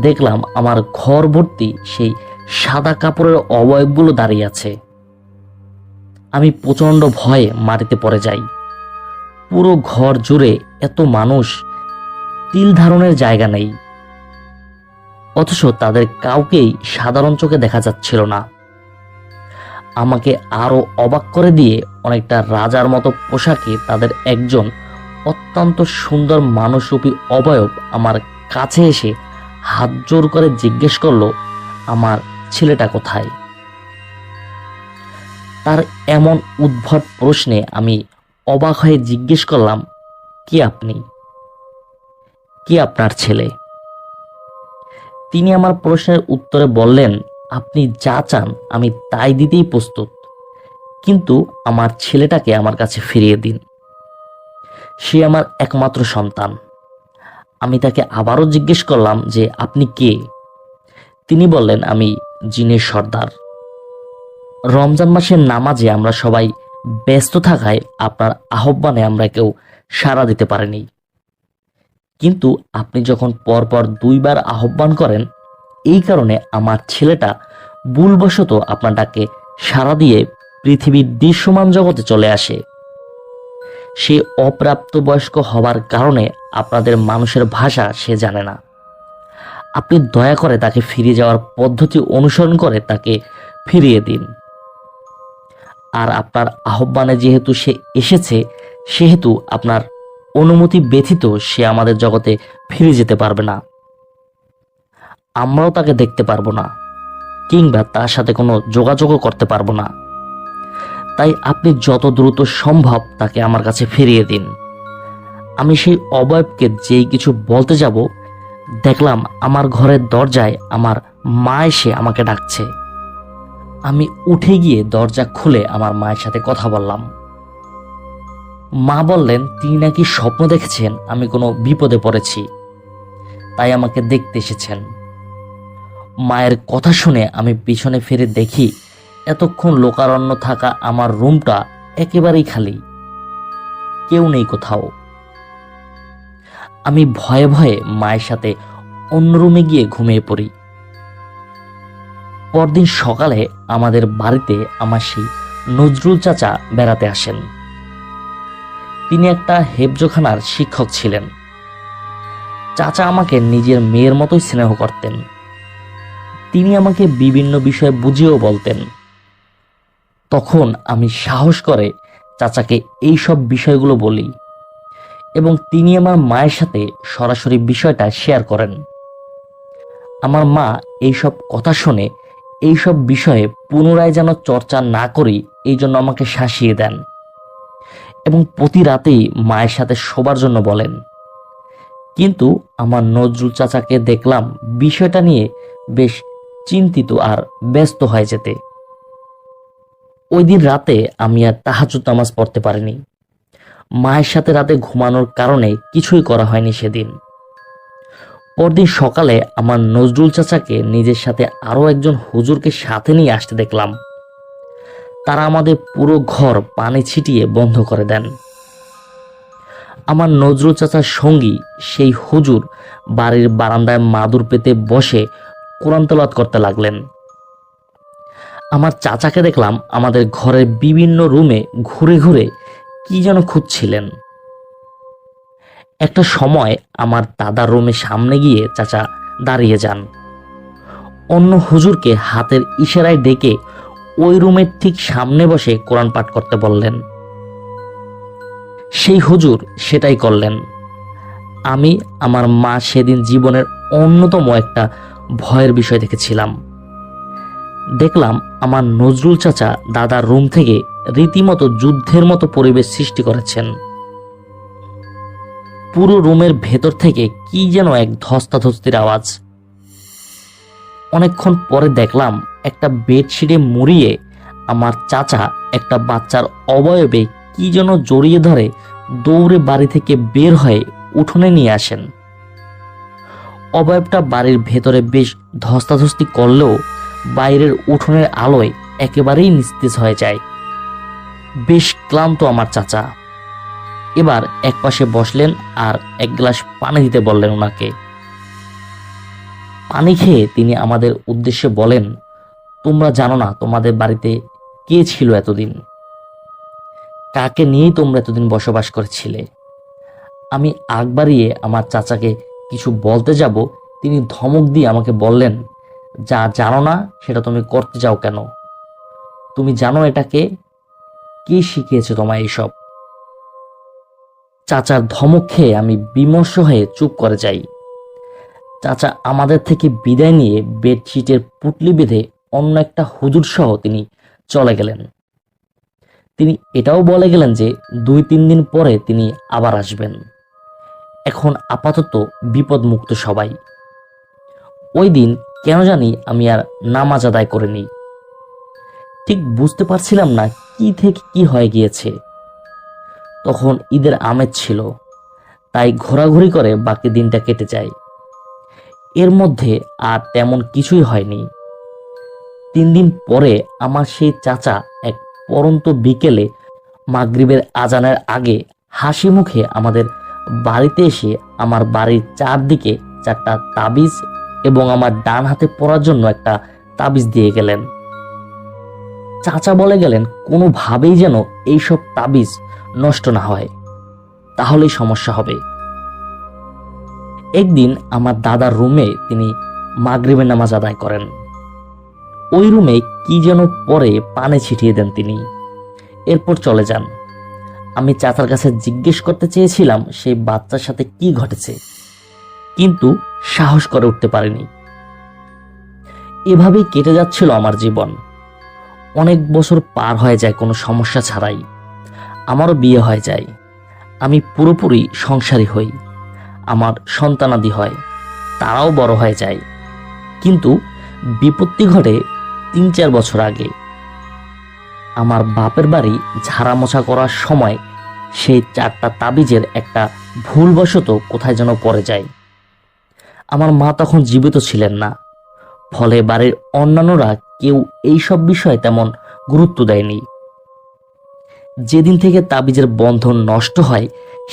S1: দেখলাম আমার ঘর ভর্তি সেই সাদা কাপড়ের অবয়বগুলো দাঁড়িয়ে আছে। আমি প্রচন্ড ভয়ে মাটিতে পড়ে যাই। পুরো ঘর জুড়ে এত মানুষ, তিল ধারণের জায়গা নেই, অথচ তাদের কাউকেই সাধারণ চোখে দেখা যাচ্ছিল না। আমাকে আরো অবাক করে দিয়ে অনেকটা রাজার মতো পোশাকে তাদের একজন অত্যন্ত সুন্দর মানুষরূপী অবয়ব আমার কাছে এসে হাত জোর করে জিজ্ঞেস করলো আমার ছেলেটা কোথায়। তার এমন উদ্ভট প্রশ্নে আমি অবাক হয়ে জিজ্ঞেস করলাম, কে আপনি? কে আপনার ছেলে? তিনি আমার প্রশ্নের উত্তরে বললেন, আপনি যা চান আমি তাই দিতেই প্রস্তুত, কিন্তু আমার ছেলেটাকে আমার কাছে ফিরিয়ে দিন। সে আমার একমাত্র সন্তান। আমি তাকে আবারও জিজ্ঞেস করলাম যে আপনি কে? তিনি বললেন, আমি জিনের সর্দার। রমজান মাসের নামাজে আমরা সবাই ব্যস্ত থাকায় আপনার আহ্বানে আমরা কেউ সাড়া দিতে পারিনি, কিন্তু আপনি যখন পরপর 2 বার আহ্বান করেন, এই কারণে আমার ছেলেটা ভুলবশত আপনার ডাকে সাড়া দিয়ে পৃথিবীর দৃশ্যমান জগতে চলে আসে। সে অপ্রাপ্তবয়স্ক হওয়ার কারণে আপনাদের মানুষের ভাষা সে জানে না। আপনি দয়া করে তাকে ফিরে যাওয়ার পদ্ধতি অনুসরণ করে তাকে ফিরিয়ে দিন। আর আপনার আহ্বানে যেহেতু সে এসেছে, সেহেতু আপনার অনুমতি ব্যতীত সে আমাদের জগতে ফিরে যেতে পারবে না। আমরাও তাকে দেখতে পারবো না, কিংবা তার সাথে কোনো যোগাযোগও করতে পারবো না। তাই আপনি যত দ্রুত সম্ভব তাকে আমার কাছে ফিরিয়ে দিন। আমি সেই অবয়বকে যেই কিছু বলতে যাব, দেখলাম আমার ঘরের দরজায় আমার মা এসে আমাকে ডাকছে। আমি উঠে গিয়ে দরজা খুলে আমার মায়ের সাথে কথা বললাম। মা বললেন তিনি নাকি স্বপ্ন দেখেছেন আমি কোনো বিপদে পড়েছি, তাই আমাকে দেখতে এসেছেন। মায়ের কথা শুনে আমি পিছনে ফিরে দেখি এতক্ষণ লোকারণ্য থাকা আমার রুমটা একেবারেই খালি, কেউ নেই কোথাও। আমি ভয়ে ভয়ে মায়ের সাথে অন্য রুমে গিয়ে ঘুমিয়ে পড়ি। পরদিন সকালে আমাদের বাড়িতে আমার সেই নজরুল চাচা বেড়াতে আসেন। তিনি একটা হেফজোখানার শিক্ষক ছিলেন। চাচা আমাকে নিজের মেয়ের মতোই স্নেহ করতেন। তিনি আমাকে বিভিন্ন বিষয়ে বুঝিয়েও বলতেন। তখন আমি সাহস করে চাচাকে এই সব বিষয়গুলো বলি, এবং তিনি আমার মায়ের সাথে সরাসরি বিষয়টা শেয়ার করেন। আমার মা এইসব কথা শুনে এইসব বিষয়ে পুনরায় যেন চর্চা না করি এই জন্য আমাকে শাসিয়ে দেন এবং প্রতি রাতেই মায়ের সাথে শোবার জন্য বলেন। কিন্তু আমার নজরুল চাচাকে দেখলাম বিষয়টা নিয়ে বেশ চিন্তিত আর ব্যস্ত হয়ে যেতে। ওই দিন রাতে আমি আর তাহাজ্জুদ নামাজ পড়তে পারিনি। মায়ের সাথে রাতে ঘুমানোর কারণে কিছুই করা হয়নি সেদিন। পরদিন সকালে আমার নজরুল চাচাকে নিজের সাথে আরো একজন হুজুরকে সাথে নিয়ে আসতে দেখলাম। তারা আমাদের পুরো ঘর পানি ছিটিয়ে বন্ধ করে দেন। আমার নজরুল চাচার সঙ্গী সেই হুজুর বাড়ির বারান্দায় মাদুর পেতে বসে কোরআন তেলাওয়াত করতে লাগলেন। আমার চাচাকে দেখলাম আমাদের ঘরের বিভিন্ন রুমে ঘুরে ঘুরে কি যেন খুঁজছিলেন। একটা সময় আমার দাদার রুমের সামনে গিয়ে চাচা দাঁড়িয়ে যান। অন্য হুজুরকে হাতের ইশারায় ডেকে ওই রুমের ঠিক সামনে বসে কোরআন পাঠ করতে বললেন। সেই হুজুর সেটাই করলেন। আমি আমার মা সেদিন জীবনের অন্যতম একটা ভয়ের বিষয় দেখেছিলাম। দেখলাম আমার নজরুল চাচা দাদার রুম থেকে রীতিমতো যুদ্ধের মতো পরিবেশ সৃষ্টি করেছেন। পুরো রুমের ভেতর থেকে কি যেন এক ধস্তাধস্তির আওয়াজ। অনেকক্ষণ পরে দেখলাম একটা বেডশিটে মুড়িয়ে আমার চাচা একটা বাচ্চার অবয়বে কি যেন জড়িয়ে ধরে দৌড়ে বাড়ি থেকে বের হয়ে উঠোনে নিয়ে আসেন। অবয়বটা বাড়ির ভেতরে বেশ ধস্তাধস্তি করলেও বাইরের উঠোনের আলোয় একেবারেই নিস্তেজ হয়ে যায়। বেশ ক্লান্ত আমার চাচা। এবার একপাশে বসলেন আর এক গ্লাস পানি দিতে বললেন ওনাকে। পানি খেয়ে তিনি আমাদের উদ্দেশ্যে বলেন, তোমরা জানো না তোমাদের বাড়িতে কে ছিল এতদিন, কাকে নিয়েই তোমরা এতদিন বসবাস করেছিলে। আমি আগ বাড়িয়ে আমার চাচাকে কিছু বলতে যাব, তিনি ধমক দিয়ে আমাকে বললেন, যা জানো না সেটা তুমি করতে যাও কেন? তুমি জানো এটাকে কে শিখিয়েছে তোমায় এইসব? চাচার ধমক খেয়ে আমি বিমর্ষ হয়ে চুপ করে যাই। চাচা আমাদের থেকে বিদায় নিয়ে বেডশিটের পুটলি বেঁধে অন্য একটা হুজুর সহ তিনি চলে গেলেন। তিনি এটাও বলে গেলেন যে 2-3 দিন পরে তিনি আবার আসবেন। এখন আপাতত বিপদ মুক্ত সবাই। ওই দিন কেন জানি আমি আর নামাজ আদায় করিনি। ঠিক বুঝতে পারছিলাম না কি থেকে কি হয়ে গিয়েছে। তখন ঈদের আমেজ ছিল, তাই ঘোরাঘুরি করে বাকি দিনটা কেটে যায়। এর মধ্যে আর তেমন কিছুই হয়নি। 3 দিন পরে আমার সেই চাচা এক পরন্ত বিকেলে মাগরিবের আজানের আগে হাসি মুখে আমাদের বাড়িতে এসে আমার বাড়ির চারদিকে 4টা তাবিজ এবং আমার ডান হাতে পরার জন্য একটা তাবিজ দিয়ে গেলেন। চাচা বলে গেলেন কোনোভাবেই যেন এইসব তাবিজ নষ্ট না হয়, তাহলেই সমস্যা হবে। একদিন আমার দাদার রুমে তিনি মাগরিবের নামাজ আদায় করেন। ওই রুমে কি যেন পরে পানি ছিটিয়ে দেন তিনি, এরপর চলে যান। আমি চাচার কাছে জিজ্ঞেস করতে চেয়েছিলাম সেই বাচ্চার সাথে কি ঘটেছে, কিন্তু সাহস করে উঠতে পারিনি। এভাবেই কেটে যাচ্ছিল আমার জীবন। অনেক বছর পার হয়ে যায় কোনো সমস্যা ছাড়াই। আমারও বিয়ে হয়ে যায়, আমি পুরোপুরি সংসারী হই, আমার সন্তানাদি হয়, তারাও বড় হয়ে যায়। কিন্তু বিপত্তি ঘটে 3-4 বছর আগে। আমার বাপের বাড়ি ঝাড়া মোছা করার সময় সেই 4টা তাবিজের একটা ভুলবশত কোথায় যেন পড়ে যায়। আমার মা তখন জীবিত ছিলেন না, ফলে বাড়ির অন্যান্যরা কেউ এইসব বিষয়ে তেমন গুরুত্ব দেয়নি। যেদিন থেকে তাবিজের বন্ধন নষ্ট হয়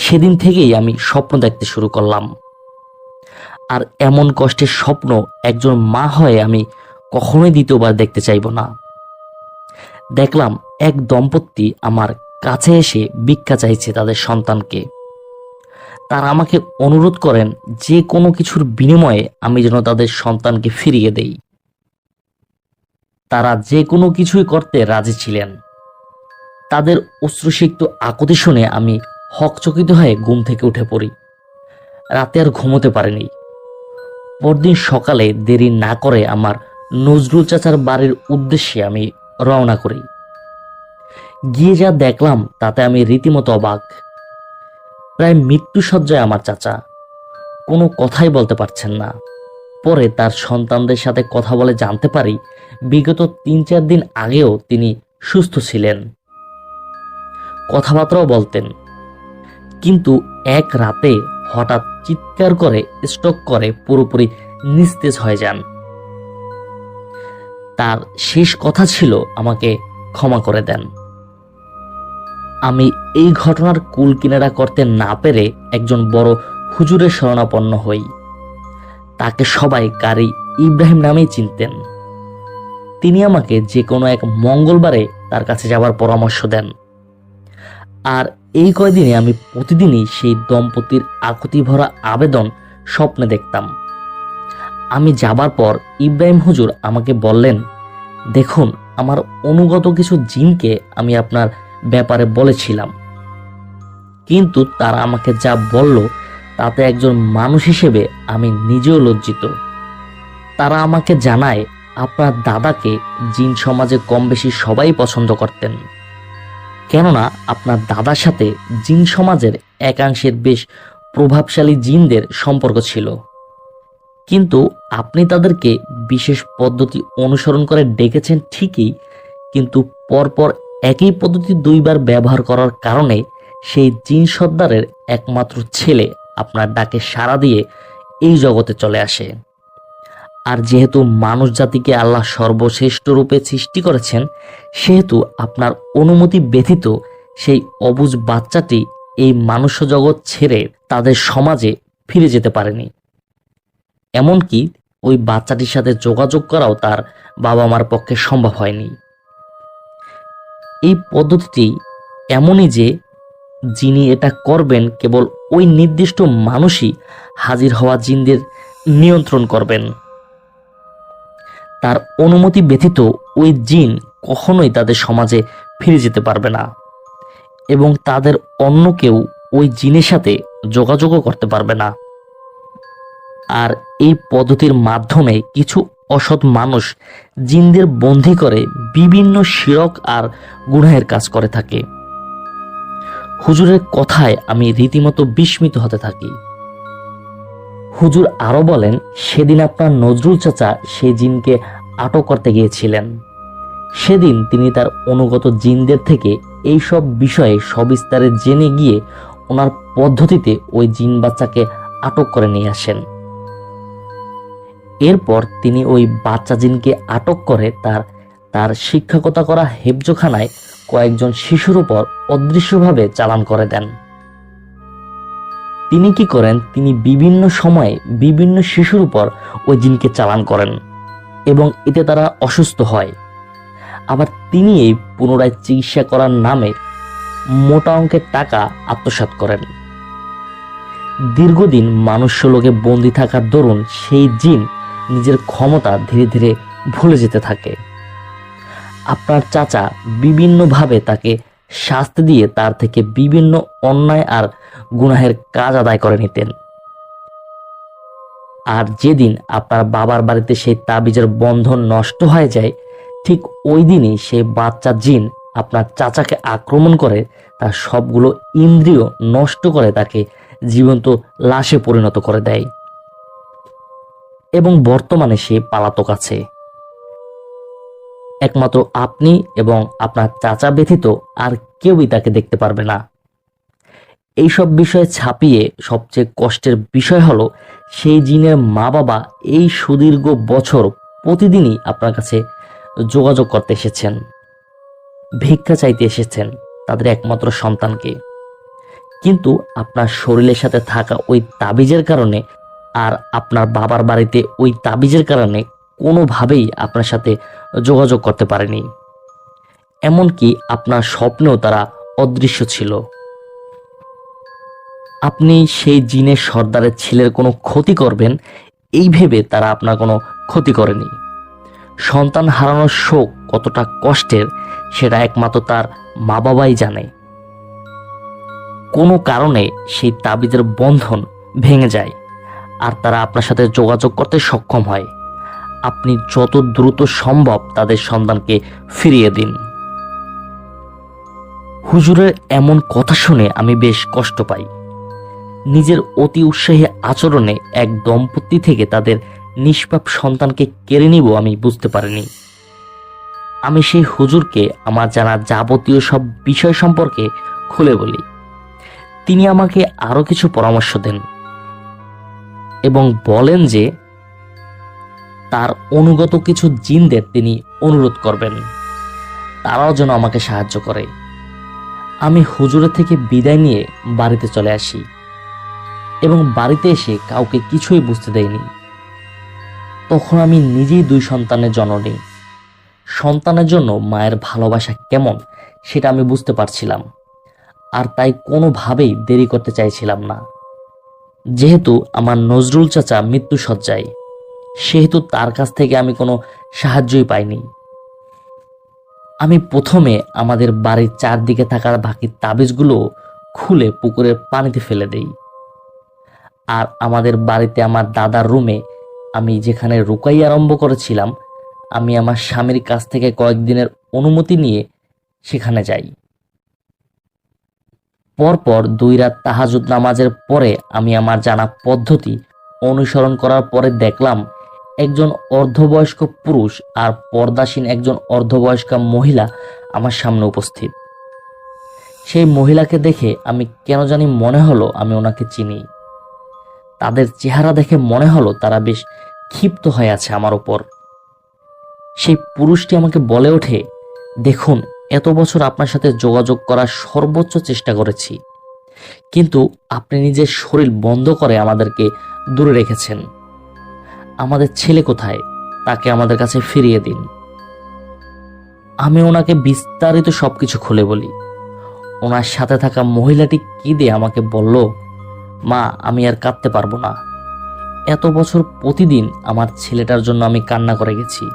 S1: সেদিন থেকেই আমি স্বপ্ন দেখতে শুরু করলাম। আর এমন কষ্টের স্বপ্ন একজন মা হয়ে আমি কখনোই দ্বিতীয়বার দেখতে চাইব না। দেখলাম এক দম্পতি আমার কাছে এসে ভিক্ষা চাইছে তাদের সন্তানকে। তারা আমাকে অনুরোধ করেন যে কোনো কিছুর বিনিময়ে আমি যেন তাদের সন্তানকে ফিরিয়ে দেই। তারা যে কোনো কিছুই করতে রাজি ছিলেন। তাদের অশ্রুসিক্ত আকুতি শুনে আমি হকচকিত হয়ে ঘুম থেকে উঠে পড়ি। রাতে আর ঘুমোতে পারিনি। পরদিন সকালে দেরি না করে আমার নজরুল চাচার বাড়ির উদ্দেশ্যে আমি রওনা করি। গিয়ে যা দেখলাম তাতে আমি রীতিমতো অবাক। প্রায় মৃত্যুশয্যায় আমার চাচা, কোনো কথাই বলতে পারছেন না। পরে তার সন্তানদের সাথে কথা বলে জানতে পারি বিগত ৩-৪ দিন আগেও তিনি সুস্থ ছিলেন, কথাবার্তাও বলতেন, কিন্তু এক রাতে হঠাৎ চিৎকার করে স্ট্রোক করে পুরোপুরি নিস্তেজ হয়ে যান। তার শেষ কথা ছিল, আমাকে ক্ষমা করে দেন। আমি এই ঘটনার কুল কিনারা করতে না পেরে একজন বড় হুজুরের শরণাপন্ন হই। তাকে সবাই কারি ইব্রাহিম নামেই চিনতেন। তিনি আমাকে যে কোনো এক মঙ্গলবারে তার কাছে যাবার পরামর্শ দেন। আর এই কয়দিনে আমি প্রতিদিনই সেই দম্পতির আকুতি ভরা আবেদন স্বপ্নে দেখতাম। আমি যাবার পর ইব্রাহিম হুজুর আমাকে বললেন, দেখুন, আমার অনুগত কিছু জিনকে আমি আপনার ব্যাপারে বলেছিলাম, কিন্তু তারা আমাকে যা বলল তাতে একজন মানুষ হিসেবে আমি নিজেও লজ্জিত। তারা আমাকে জানায় আপনার দাদাকে জিন সমাজে কম বেশি সবাই পছন্দ করতেন, কেননা আপনার দাদার সাথে জিন সমাজের একাংশের বেশ প্রভাবশালী জিনদের সম্পর্ক ছিল। কিন্তু আপনি তাদেরকে বিশেষ পদ্ধতি অনুসরণ করে ডেকেছেন ঠিকই, কিন্তু পরপর একই পদ্ধতি 2 বার ব্যবহার করার কারণে সেই জিন সর্দারের একমাত্র ছেলে আপনার ডাকে সাড়া দিয়ে এই জগতে চলে আসে। আর যেহেতু মানুষ জাতিকে আল্লাহ সর্বশ্রেষ্ঠ রূপে সৃষ্টি করেছেন, সেহেতু আপনার অনুমতি ব্যতীত সেই অবুঝ বাচ্চাটি এই মানুষ জগৎ ছেড়ে তাদের সমাজে ফিরে যেতে পারেনি। এমনকি ওই বাচ্চাটির সাথে যোগাযোগ করাও তার বাবা মার পক্ষে সম্ভব হয়নি। এই পদ্ধতিটি এমনই যে যিনি এটা করবেন কেবল ওই নির্দিষ্ট মানুষই হাজির হওয়া জিনদের নিয়ন্ত্রণ করবেন। তার অনুমতি ব্যতীত ওই জিন কখনোই তাদের সমাজে ফিরে যেতে পারবে না, এবং তাদের অন্য কেউ ওই জিনের সাথে যোগাযোগও করতে পারবে না। আর এই পদ্ধতির মাধ্যমে কিছু অসৎ মানুষ জিনদের বন্দী করে বিভিন্ন শিরক আর গুনাহের কাজ করে থাকে। হুজুরের কথায় আমি রীতিমতো বিস্মিত হতে থাকি। হুজুর আরো বলেন, সেদিন আপনার নজরুল চাচা সেই জিনকে আটক করতে গিয়েছিলেন। সেদিন তিনি তার অনুগত জিনদের থেকে এই সব বিষয়ে সবিস্তারে জেনে গিয়ে ওনার পদ্ধতিতে ওই জিন বাচ্চাকে আটক করে নিয়ে আসেন। এরপর তিনি ওই বাচ্চা জিনকে আটক করে তার শিক্ষকতা করা হেফজোখানায় কয়েকজন শিশুর উপর অদৃশ্যভাবে চালান করে দেন। তিনি কি করেন, তিনি বিভিন্ন সময়ে বিভিন্ন শিশুর উপর ওই জিনকে চালান করেন এবং এতে তারা অসুস্থ হয়। আবার তিনি এই পুনরায় চিকিৎসা করার নামে মোটা অঙ্কের টাকা আত্মসাৎ করেন। দীর্ঘদিন মানুষ্যলোকে বন্দী থাকার দরুন সেই জিন নিজের ক্ষমতা ধীরে ধীরে ভুলে যেতে থাকে। আপনার চাচা বিভিন্নভাবে তাকে শাস্তি দিয়ে তার থেকে বিভিন্ন অন্যায় আর গুনাহের কাজ আদায় করে নিতেন। আর যেদিন আপনার বাবার বাড়িতে সেই তাবিজের বন্ধন নষ্ট হয়ে যায়, ঠিক ওই দিনই সেই বাচ্চা জিন আপনার চাচাকে আক্রমণ করে তার সবগুলো ইন্দ্রিয় নষ্ট করে তাকে জীবন্ত লাশে পরিণত করে দেয়, এবং বর্তমানে সে পলাতক আছে। একমাত্র আপনি এবং আপনার চাচা ব্যতীত আর কেউই তাকে দেখতে পারবে না। এইসব বিষয় ছাপিয়ে সবচেয়ে কষ্টের বিষয় হলো, সেই জিনের মা বাবা এই সুদীর্ঘ বছর প্রতিদিনই আপনার কাছে যোগাযোগ করতে এসেছেন, ভিক্ষা চাইতে এসেছেন তাদের একমাত্র সন্তানকে, কিন্তু আপনার শরীরের সাথে থাকা ওই তাবিজের কারণে আর আপনার বাবার বাড়িতে ওই তাবিজের কারণে কোনোভাবেই আপনার সাথে যোগাযোগ করতে পারেনি। এমনকি আপনার স্বপ্নেও তারা অদৃশ্য ছিল। আপনি সেই জিনের সর্দারের ছেলের কোনো ক্ষতি করবেন এই ভেবে তারা আপনার কোনো ক্ষতি করেনি। সন্তান হারানোর শোক কতটা কষ্টের সেটা একমাত্র তার মা বাবাই জানে। কোনো কারণে সেই তাবিজের বন্ধন ভেঙে যায় আর তারা আপনার সাথে যোগাযোগ করতে সক্ষম হয়, আপনি যত দ্রুত সম্ভব তাদের সন্তানকে ফিরিয়ে দিন। হুজুরের এমন কথা শুনে আমি বেশ কষ্ট পাই। নিজের অতি উৎসাহী আচরণে এক দম্পতি থেকে তাদের নিষ্পাপ সন্তানকে কেড়ে নিব আমি বুঝতে পারিনি। আমি সেই হুজুরকে আমার জানা যাবতীয় সব বিষয় সম্পর্কে খুলে বলি। তিনি আমাকে আরো কিছু পরামর্শ দেন এবং বলেন যে তার অনুগত কিছু জিনদের তিনি অনুরোধ করবেন তারাও যেন আমাকে সাহায্য করে। আমি হুজুরের থেকে বিদায় নিয়ে বাড়িতে চলে আসি এবং বাড়িতে এসে কাউকে কিছুই বুঝতে দেইনি। তখন আমি নিজেই 2 সন্তানের জননী। সন্তানের জন্য মায়ের ভালোবাসা কেমন সেটা আমি বুঝতে পারছিলাম, আর তাই কোনোভাবেই দেরি করতে চাইছিলাম না। যেহেতু আমার নজরুল চাচা মৃত্যুশয্যায়, সেহেতু তার কাছ থেকে আমি কোনো সাহায্যই পাইনি। আমি প্রথমে আমাদের বাড়ির চারদিকে থাকা বাকি তাবিজগুলো খুলে পুকুরের পানিতে ফেলে দেই। আর আমাদের বাড়িতে আমার দাদার রুমে আমি যেখানে রুকাই আরম্ভ করেছিলাম, আমি আমার স্বামীর কাছ থেকে কয়েকদিনের অনুমতি নিয়ে সেখানে যাই। পরপর 2 রাত তাহাজ্জুদ নামাজের পরে আমি আমার জানা পদ্ধতি অনুসরণ করার পরে দেখলাম একজন অর্ধবয়স্ক পুরুষ আর পর্দাসীন একজন অর্ধবয়স্কা মহিলা আমার সামনে উপস্থিত। সেই মহিলাকে দেখে আমি কেন জানি মনে হলো আমি ওনাকে চিনি। তাদের চেহারা দেখে মনে হলো তারা বেশ ক্ষিপ্ত হয়ে আছে আমার উপর। সেই পুরুষটি আমাকে বলে ওঠে, দেখুন, এত বছর আপনার সাথে যোগাযোগ করার সর্বোচ্চ চেষ্টা করেছি, কিন্তু আপনি নিজের শরীর বন্ধ করে আমাদেরকে দূরে রেখেছেন। আমাদের ছেলে কোথায়? তাকে আমাদের কাছে ফিরিয়ে দিন। আমি ওনাকে বিস্তারিত সবকিছু খুলে বলি। ওনার সাথে থাকা মহিলাটি কেঁদে আমাকে বলল, মা, আমি আর কাঁদতে পারবো না। এত বছর প্রতিদিন আমার ছেলেটার জন্য আমি কান্না করে গেছি।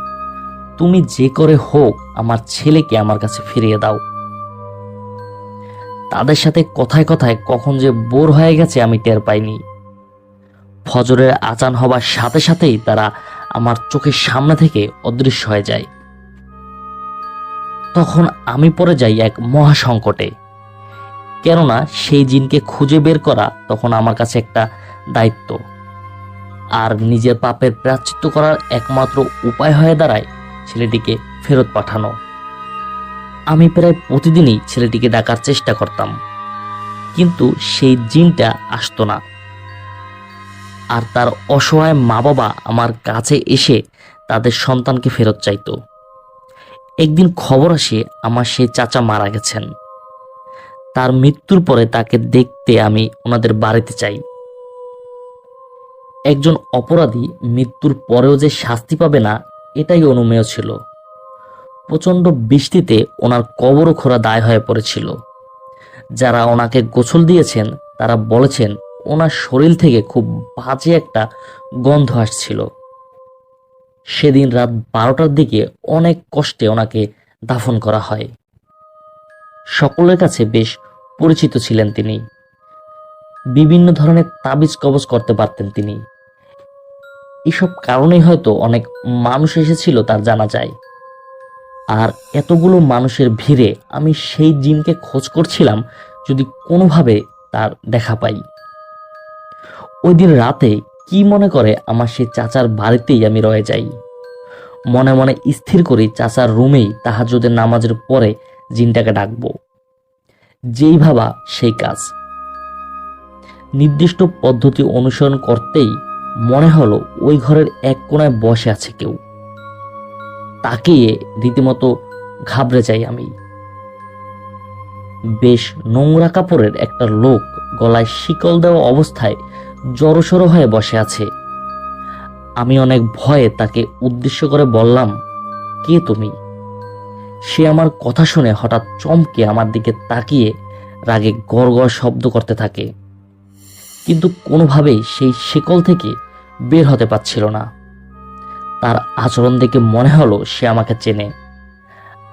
S1: তুমি যে করে হোক আমার ছেলেকে আমার কাছে ফিরিয়ে দাও। তাদের সাথে কথায় কথায় কখন যে বোর হয়ে গেছে আমি টের পাইনি। ফজরের আজান হবার সাথে সাথেই তারা আমার চোখের সামনে থেকে অদৃশ্য হয়ে যায়। তখন আমি পড়ে যাই এক মহা সংকটে, কেননা সেই জিনকে খুঁজে বের করা তখন আমার কাছে একটা দায়িত্ব, আর নিজের পাপের প্রায়শ্চিত্ত করার একমাত্র উপায় হয়ে দাঁড়ায় ছেলেটিকে ফেরত পাঠানো। আমি প্রায় প্রতিদিনই ছেলেটিকে ডাকার চেষ্টা করতাম, কিন্তু সেই জিনটা আসতো না। আর তার অসহায় মা বাবা আমার কাছে এসে তাদের সন্তানকে ফেরত চাইতো। একদিন খবর আসে আমার সেই চাচা মারা গেছেন। তার মৃত্যুর পরে তাকে দেখতে আমি ওনাদের বাড়িতে চাই। একজন অপরাধী মৃত্যুর পরেও যে শাস্তি পাবে না, এটাই অনুমেয় ছিল। প্রচন্ড বৃষ্টিতে ওনার কবরও খোঁড়া দায় হয়ে পড়েছিল। যারা ওনাকে গোসল দিয়েছেন তারা বলেছেন ওনার শরীর থেকে খুব বাজে একটা গন্ধ আসছিল। সেদিন রাত 12টার দিকে অনেক কষ্টে ওনাকে দাফন করা হয়। সকলের কাছে বেশ পরিচিত ছিলেন তিনি। বিভিন্ন ধরনের তাবিজ কবজ করতে পারতেন তিনি। এসব কারণেই হয়তো অনেক মানুষ এসেছিল তার জানা যায়। আর এতগুলো মানুষের ভিড়ে আমি সেই জিনকে খোঁজ করছিলাম যদি কোনোভাবে তার দেখা পাই। ওই দিন রাতে কি মনে করে আমার সেই চাচার বাড়িতেই আমি রয়ে যাই। মনে মনে স্থির করি চাচার রুমেই তাহাজ্জুদের নামাজের পরে জিনটাকে ডাকবো। যেই ভাবা সেই কাজ। নির্দিষ্ট পদ্ধতি অনুসরণ করতেই মনে হলো ওই ঘরের এক কোণায় বসে আছে কেউ। তাকিয়ে রীতিমতো ঘাবড়ে যাই আমি। বেশ নোংরা কাপড়ের একটা লোক গলায় শিকল দেওয়া অবস্থায় জড়সড় হয়ে বসে আছে। আমি অনেক ভয়ে তাকে উদ্দেশ্য করে বললাম, কে তুমি? সে আমার কথা শুনে হঠাৎ চমকে আমার দিকে তাকিয়ে রাগে গড়গড় শব্দ করতে থাকে, কিন্তু কোনোভাবেই সেই শিকল থেকে বের হতে পারছিল না। তার আচরণ দেখে মনে হলো সে আমাকে চেনে।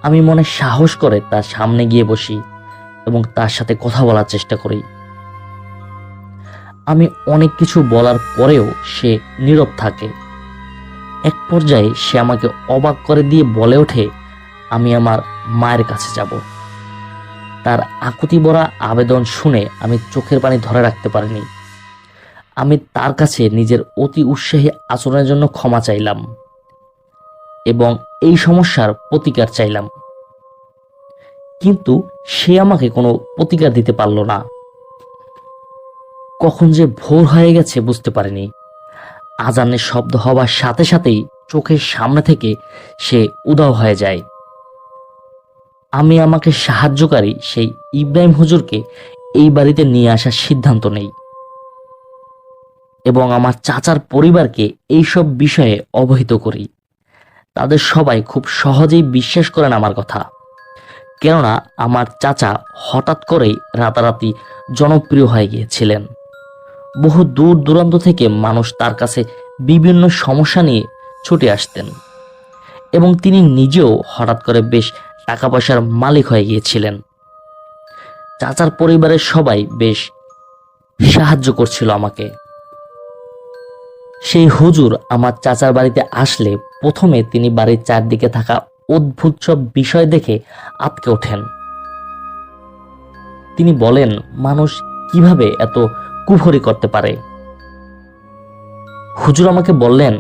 S1: আমি মনে সাহস করে তার সামনে গিয়ে বসি এবং তার সাথে কথা বলার চেষ্টা করি। আমি অনেক কিছু বলার পরেও সে নীরব থাকে। এক পর্যায়ে সে আমাকে অবাক করে দিয়ে বলে ওঠে, আমি আমার মায়ের কাছে যাব। তার আকুতি ভরা আবেদন শুনে আমি চোখের পানি ধরে রাখতে পারিনি। আমি তার কাছে নিজের অতি উৎসাহী আচরণের জন্য ক্ষমা চাইলাম এবং এই সমস্যার প্রতিকার চাইলাম, কিন্তু সে আমাকে কোনো প্রতিকার দিতে পারল না। কখন যে ভোর হয়ে গেছে বুঝতে পারিনি। আজানের শব্দ হওয়ার সাথে সাথেই চোখের সামনে থেকে সে উধাও হয়ে যায়। আমি আমাকে সাহায্যকারী সেই ইব্রাহিম হুজুরকে এই বাড়িতে নিয়ে আসার সিদ্ধান্ত নেই এবং আমার চাচার পরিবারকে এইসব বিষয়ে অবহিত করি। তাদের সবাই খুব সহজেই বিশ্বাস করেন আমার কথা, কেননা আমার চাচা হঠাৎ করেই রাতারাতি জনপ্রিয় হয়ে গিয়েছিলেন। বহু দূর দূরান্ত থেকে মানুষ তার কাছে বিভিন্ন সমস্যা নিয়ে ছুটে আসতেন এবং তিনি নিজেও হঠাৎ করে বেশ টাকা পয়সার মালিক হয়ে গিয়েছিলেন। চাচার পরিবারের সবাই বেশ সাহায্য করছিল আমাকে। সেই হুজুর আমার চাচার বাড়িতে আসলে প্রথমে তিনি বাড়ির চারদিকে থাকা অদ্ভুত সব বিষয় দেখে আঁতকে ওঠেন। তিনি বলেন, মানুষ কিভাবে এত কুফরি করতে পারে। হুজুর আমাকে বললেন,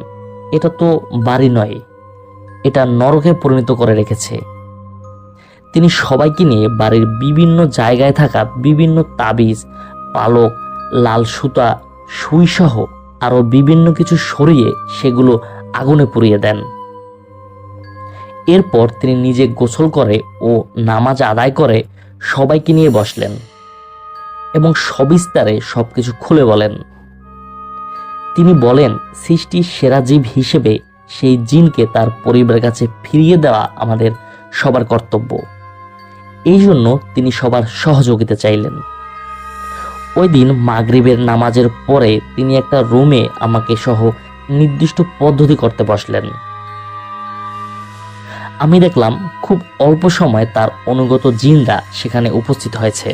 S1: এটা তো বাড়ি নয়, এটা নরকে পরিণত করে রেখেছে। তিনি সবাইকে নিয়ে বাড়ির বিভিন্ন জায়গায় থাকা বিভিন্ন তাবিজ, পালক, লাল সুতা, সুই সহ আরো বিভিন্ন কিছু সরিয়ে সেগুলো আগুনে পুড়িয়ে দেন। এরপর তিনি নিজে গোসল করে ও নামাজ আদায় করে সবাইকে নিয়ে বসলেন এবং সবিস্তারে সবকিছু খুলে বলেন। তিনি বলেন, সৃষ্টির সেরা জীব হিসেবে সেই জিনকে তার পরিবারের কাছে ফিরিয়ে দেওয়া আমাদের সবার কর্তব্য। এই জন্য তিনি সবার সহযোগিতা চাইলেন। ওই দিন মাগরিবের নামাজের পরে তিনি একটা রুমে আমাকে সহ নির্দিষ্ট পদ্ধতি করতে বসলেন। আমি দেখলাম খুব অল্প সময় তার অনুগত জিনরা সেখানে উপস্থিত হয়েছে।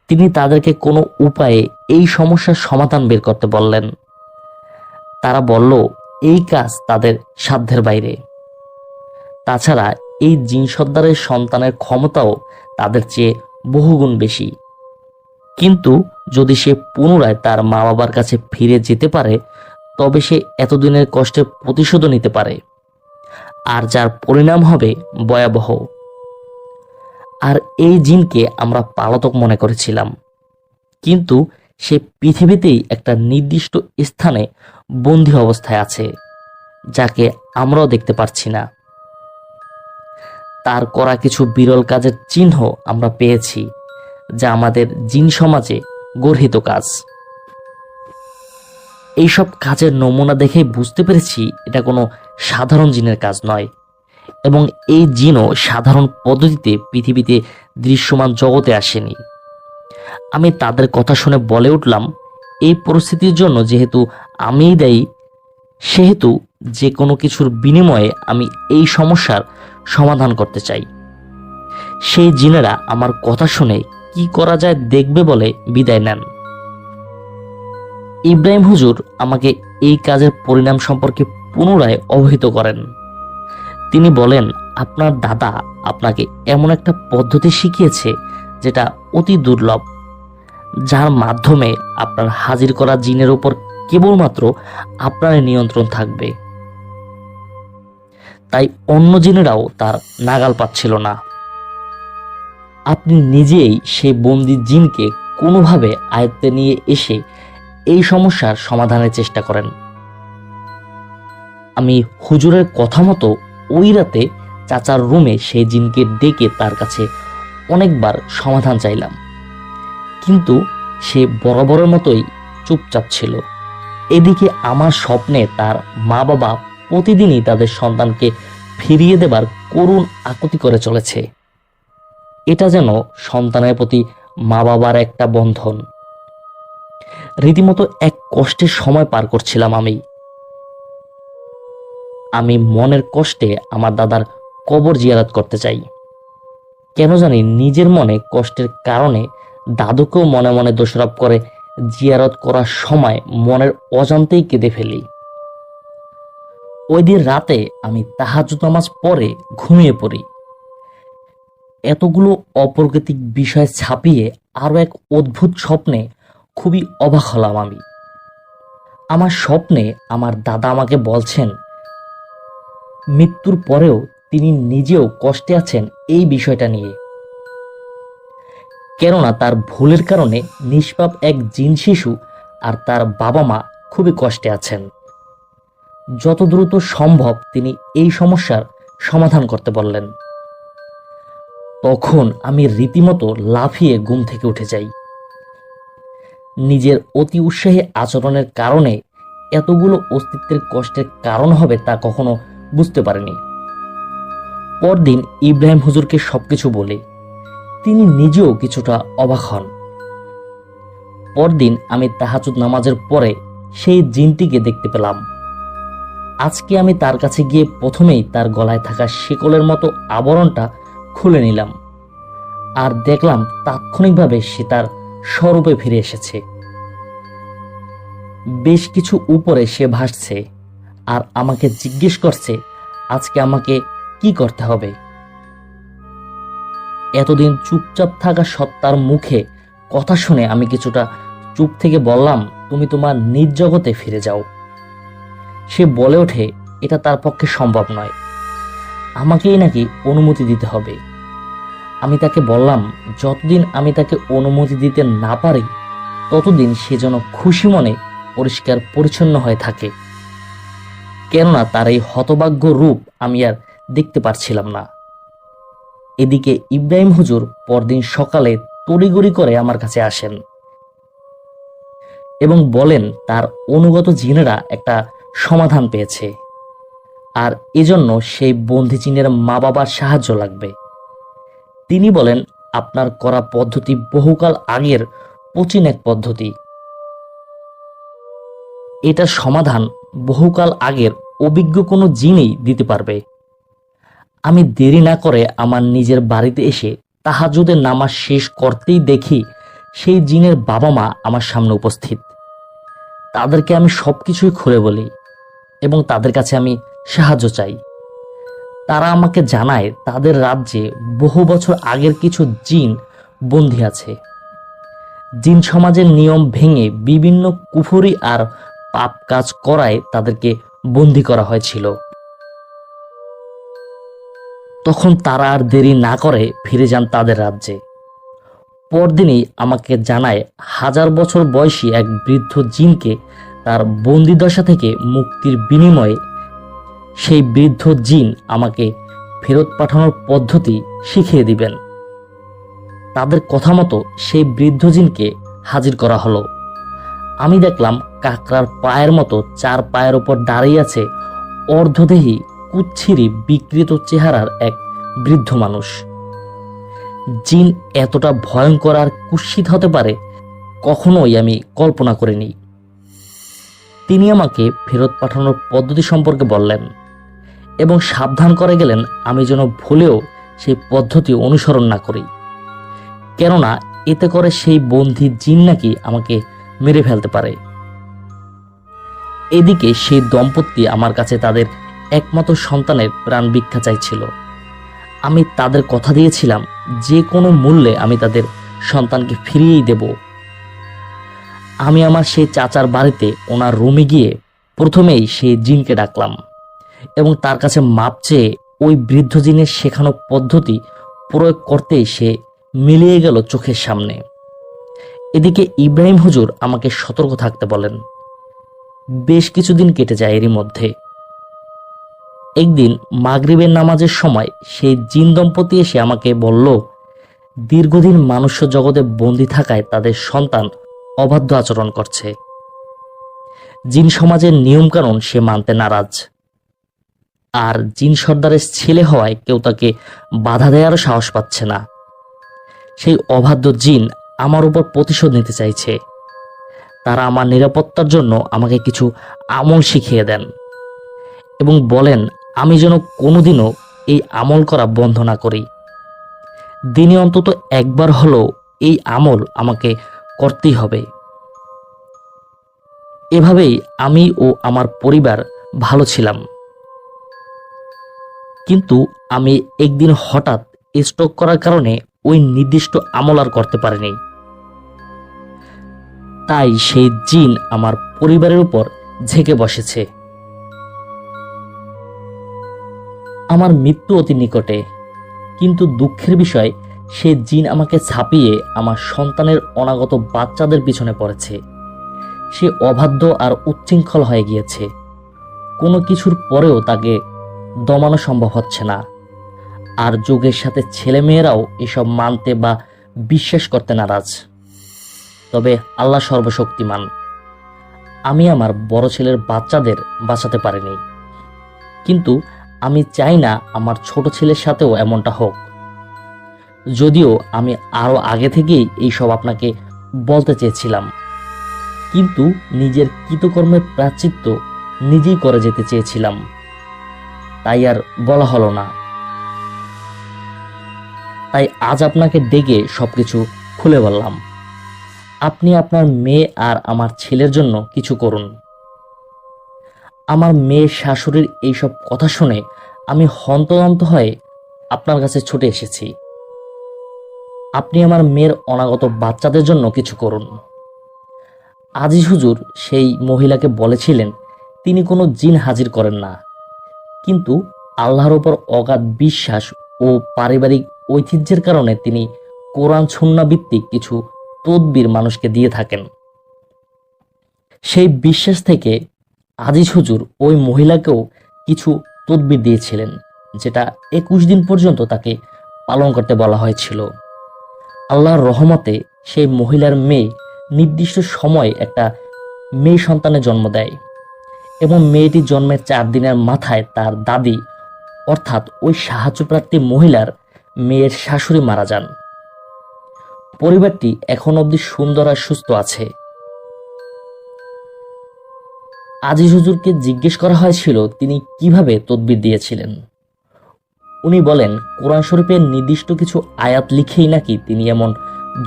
S1: তিনি তাদেরকে কোনো উপায়ে এই সমস্যার সমাধান বের করতে বললেন। তারা বলল, এই কাজ তাদের সাধ্যের বাইরে। তাছাড়া এই জিন সর্দারের সন্তানের ক্ষমতাও তাদের চেয়ে বহুগুণ বেশি। কিন্তু যদি সে পুনরায় তার মা বাবার কাছে ফিরে যেতে পারে, তবে সে এতদিনের কষ্টের প্রতিশোধ নিতে পারে, আর যার পরিণাম হবে ভয়াবহ। আর এই জিনকে আমরা পলাতক মনে করেছিলাম, কিন্তু সে পৃথিবীতেই একটা নির্দিষ্ট স্থানে বন্দী অবস্থায় আছে, যাকে আমরাও দেখতে পারছি না। তার করা কিছু বিরল কাজের চিহ্ন আমরা পেয়েছি, যা আমাদের জিন সমাজে গর্হিত কাজ। এইসব কাজের নমুনা দেখে বুঝতে পেরেছি এটা কোনো সাধারণ জিনের কাজ নয়, এবং এই জিনও সাধারণ পদ্ধতিতে পৃথিবীতে দৃশ্যমান জগতে আসেনি। আমি তাদের কথা শুনে বলে উঠলাম, এই পরিস্থিতির জন্য যেহেতু আমিই দায়ী, সেহেতু যে কোনো কিছুর বিনিময়ে আমি এই সমস্যার সমাধান করতে চাই। সেই জিনেরা আমার কথা শুনে কি করা যায় দেখবে বলে বিদায় নেন। ইব্রাহিম হুজুর আমাকে এই কাজের পরিণাম সম্পর্কে পুনরায় অবহিত করেন। তিনি বলেন, আপনার দাদা আপনাকে এমন একটা পদ্ধতি শিখিয়েছে যেটা অতি দুর্লভ, যার মাধ্যমে আপনার হাজির করা জিনের উপর কেবলমাত্র আপনার নিয়ন্ত্রণ থাকবে। তাই অন্য জিনেরাও তার নাগাল পাচ্ছিল না। আপনি নিজেই সেই বন্দি জিনকে কোনোভাবে আয়ত্তে নিয়ে এসে এই সমস্যার সমাধানের চেষ্টা করেন। আমি হুজুরের কথা মতো ওই রাতে চাচার রুমে সেই জিনকে ডেকে তার কাছে অনেকবার সমাধান চাইলাম, কিন্তু সে বরাবরের মতোই চুপচাপ ছিল। এদিকে আমার স্বপ্নে তার মা বাবা প্রতিদিনই তাদের সন্তানকে ফিরিয়ে দেবার করুণ আকুতি করে চলেছে। এটা যেন সন্তানের প্রতি মা বাবার একটা বন্ধন। রীতিমতো এক কষ্টের সময় পার করছিলাম আমি মনের কষ্টে আমার দাদার কবর জিয়ারত করতে চাই। কেন জানি নিজের মনে কষ্টের কারণে দাদুকেও মনে মনে দোষারোপ করে জিয়ারত করার সময় মনের অজান্তেই কেঁদে ফেলি। ওই দিন রাতে আমি তাহাজ্জুদ নামাজ পড়ে ঘুমিয়ে পড়ি। এতগুলো অপ্রাকৃতিক বিষয় ছাপিয়ে আরো এক অদ্ভুত স্বপ্নে খুবই অবাক হলাম আমি। আমার স্বপ্নে আমার দাদা আমাকে বলছেন মৃত্যুর পরেও তিনি নিজেও কষ্টে আছেন এই বিষয়টা নিয়ে। কেননা তার ভুলের কারণে নিষ্পাপ এক জিন শিশু আর তার বাবা মা খুবই কষ্টে আছেন। যত দ্রুত সম্ভব তিনি এই সমস্যার সমাধান করতে বললেন। তখন আমি রীতিমতো লাফিয়ে ঘুম থেকে উঠে যাই। নিজের অতি উৎসাহী আচরণের কারণে এতগুলো অস্তিত্বের কষ্টের কারণ হবে তা কখনো বুঝতে পারিনি। পরদিন ইব্রাহিম হুজুরকে সবকিছু বলে তিনি নিজেও কিছুটা অবাক হন। পরদিন আমি তাহাজ্জুদ নামাজের পরে সেই জিনটিকে দেখতে পেলাম। আজকে আমি তার কাছে গিয়ে প্রথমেই তার গলায় থাকা শিকলের মতো আবরণটা খুলে নিলাম আর দেখলাম তাৎক্ষণিকভাবে সে তার স্বরূপে ফিরে এসেছে। বেশ কিছু উপরে সে ভাসছে আর আমাকে জিজ্ঞেস করছে আজকে আমাকে কি করতে হবে। এতদিন চুপচাপ থাকা সত্তার মুখে কথা শুনে আমি কিছুটা চুপ থেকে বললাম, তুমি তোমার নিজ জগতে ফিরে যাও। সে বলে ওঠে এটা তার পক্ষে সম্ভব নয়, আমাকেই নাকি অনুমতি দিতে হবে। আমি তাকে বললাম যতদিন আমি তাকে অনুমতি দিতে না পারি ততদিন সে যেন খুশি মনে পরিষ্কার পরিচ্ছন্ন হয়ে থাকে, কেননা তার এই হতভাগ্য রূপ আমি আর দেখতে পারছিলাম না। এদিকে ইব্রাহিম হুজুর পরদিন সকালে তড়িগড়ি করে আমার কাছে আসেন এবং বলেন তার অনুগত জিনেরা একটা সমাধান পেয়েছে আর এজন্য সেই বন্দি জিনের মা বাবার সাহায্য লাগবে। তিনি বলেন আপনার করা পদ্ধতি বহুকাল আগের প্রাচীন এক পদ্ধতি, এটার সমাধান বহুকাল আগের অভিজ্ঞ কোনো জিনই দিতে পারবে। আমি দেরি না করে আমার নিজের বাড়িতে এসে তাহাজ্জুদের নামাজ শেষ করতেই দেখি সেই জিনের বাবা মা আমার সামনে উপস্থিত। তাদেরকে আমি সবকিছুই খুলে বলি এবং তাদের কাছে আমি সাহায্য চাই। তারা আমাকে জানায় তাদের রাজ্যে বহু বছর আগের কিছু জিন বন্দী আছে। জিন সমাজের নিয়ম ভেঙে বিভিন্ন কুফরি আর পাপ কাজ করায় তাদেরকে বন্দী করা হয়েছিল। তখন তারা আর দেরি না করে ফিরে যান তাদের রাজ্যে। পরদিনই আমাকে জানায় 1000 বছর বয়সী এক বৃদ্ধ জিনকে তার বন্দিদশা থেকে মুক্তির বিনিময়ে সেই বৃদ্ধ জিন আমাকে ফেরত পাঠানোর পদ্ধতি শিখিয়ে দিবেন। তাদের কথা মতো সেই বৃদ্ধ জিনকে হাজির করা হলো। আমি দেখলাম কাকড়ার পায়ের মতো 4 পায়ের উপর দাঁড়িয়ে আছে অর্ধদেহী কুচ্ছিরি বিকৃত চেহারার এক বৃদ্ধ মানুষ। জিন এতটা ভয়ঙ্কর আর কুৎসিত হতে পারে কখনোই আমি কল্পনা করিনি। তিনি আমাকে ফেরত পাঠানোর পদ্ধতি সম্পর্কে বললেন এবং সাবধান করে গেলেন আমি যেন ভুলেও সেই পদ্ধতি অনুসরণ না করি, কেননা এতে করে সেই বন্দী জিন নাকি আমাকে মেরে ফেলতে পারে। এদিকে সেই দম্পতি আমার কাছে তাদের একমাত্র সন্তানের প্রাণ ভিক্ষা চাইছিল। আমি তাদের কথা দিয়েছিলাম যে কোনো মূল্যে আমি তাদের সন্তানকে ফিরিয়েই দেব। আমি আমার সেই চাচার বাড়িতে ওনার রুমে গিয়ে প্রথমেই সেই জিনকে ডাকলাম এবং তার কাছে মাপ চেয়ে ওই বৃদ্ধ জিনের শেখানো পদ্ধতি প্রয়োগ করতেই সে মিলিয়ে গেল চোখের সামনে। এদিকে ইব্রাহিম হুজুর আমাকে সতর্ক থাকতে বলেন। বেশ কিছুদিন কেটে যায়। এরই মধ্যে একদিন মাগরিবের নামাজের সময় সেই জিন দম্পতি এসে আমাকে বলল দীর্ঘদিন মানুষ্য জগতে বন্দী থাকায় তাদের সন্তান অবাধ্য আচরণ করছে। জিন সমাজের নিয়মকানুন সে মানতে নারাজ, আর জিন সর্দারের ছেলে হওয়ায় কেউ তাকে বাধা দেওয়ারও সাহস পাচ্ছে না। সেই অবাধ্য জিন আমার উপর প্রতিশোধ নিতে চাইছে। তারা আমার নিরাপত্তার জন্য আমাকে কিছু আমল শিখিয়ে দেন এবং বলেন আমি যেন কোনোদিনও এই আমল করা বন্ধ না করি। দিনে অন্তত একবার হলেও এই আমল আমাকে করতেই হবে। এভাবেই আমি ও আমার পরিবার ভালো ছিলাম। কিন্তু আমি একদিন হঠাৎ স্ট্রোক করার কারণে ওই নির্দিষ্ট আমল আর করতে পারিনি। তাই সেই জিন আমার পরিবারের উপর ঝেঁকে বসেছে। আমার মৃত্যু অতি নিকটে, কিন্তু দুঃখের বিষয় সে জিন আমাকে ছাপিয়ে আমার সন্তানের অনাগত বাচ্চাদের পিছনে পড়েছে। সে অবাধ্য আর উচ্ছৃঙ্খল হয়ে গিয়েছে। কোনো কিছুর পরেও তাকে দমানো সম্ভব হচ্ছে না। আর যুগের সাথে ছেলেমেয়েরাও এসব মানতে বা বিশ্বাস করতে নারাজ। তবে আল্লাহ সর্বশক্তিমান। আমি আমার বড় ছেলের বাচ্চাদের বাঁচাতে পারিনি, কিন্তু আমি চাই না আমার ছোট ছেলের সাথেও এমনটা হোক। যদিও আমি আরো আগে থেকেই এইসব আপনাকে বলতে চেয়েছিলাম, কিন্তু নিজের কৃতকর্মের প্রায়শ্চিত্ত নিজেই করে যেতে চেয়েছিলাম, তাই আর বলা হলো না। তাই আজ আপনাকে ডেকে সবকিছু খুলে বললাম। আপনি আপনার মেয়ে আর আমার ছেলের জন্য কিছু করুন। আমার মেয়ের শাশুড়ির এইসব কথা শুনে আমি হন্তদন্ত হয়ে আপনার কাছে ছুটে এসেছি। আপনি আমার মেয়ের অনাগত বাচ্চাদের জন্য কিছু করুন। আজিজ হুজুর সেই মহিলাকে বলেছিলেন তিনি কোনো জিন হাজির করেন না, কিন্তু আল্লাহর ওপর অগাধ বিশ্বাস ও পারিবারিক ঐতিহ্যের কারণে তিনি কোরআন সুন্নাহ ভিত্তিক কিছু তদবির মানুষকে দিয়ে থাকেন। সেই বিশ্বাস থেকে আজিজ হুজুর ওই মহিলাকেও কিছু তদবির দিয়েছিলেন, যেটা 21 দিন পর্যন্ত তাকে পালন করতে বলা হয়েছিল। আল্লাহর রহমতে সেই মহিলার মেয়ে নির্দিষ্ট সময় একটা মেয়ে সন্তানের জন্ম দেয় এবং মেয়েটি জন্মের 4 দিনের মাথায় তার দাদি অর্থাৎ ওই সাহায্যপ্রার্থী মহিলার মেয়ের শাশুড়ি মারা যান। পরিবারটি এখন অবধি সুন্দর আর সুস্থ আছে। আজিজ হুজুরকে জিজ্ঞেস করা হয়েছিল তিনি কিভাবে তদবির দিয়েছিলেন। উনি বলেন কোরআন শরীফের নির্দিষ্ট কিছু আয়াত লিখেই নাকি তিনি এমন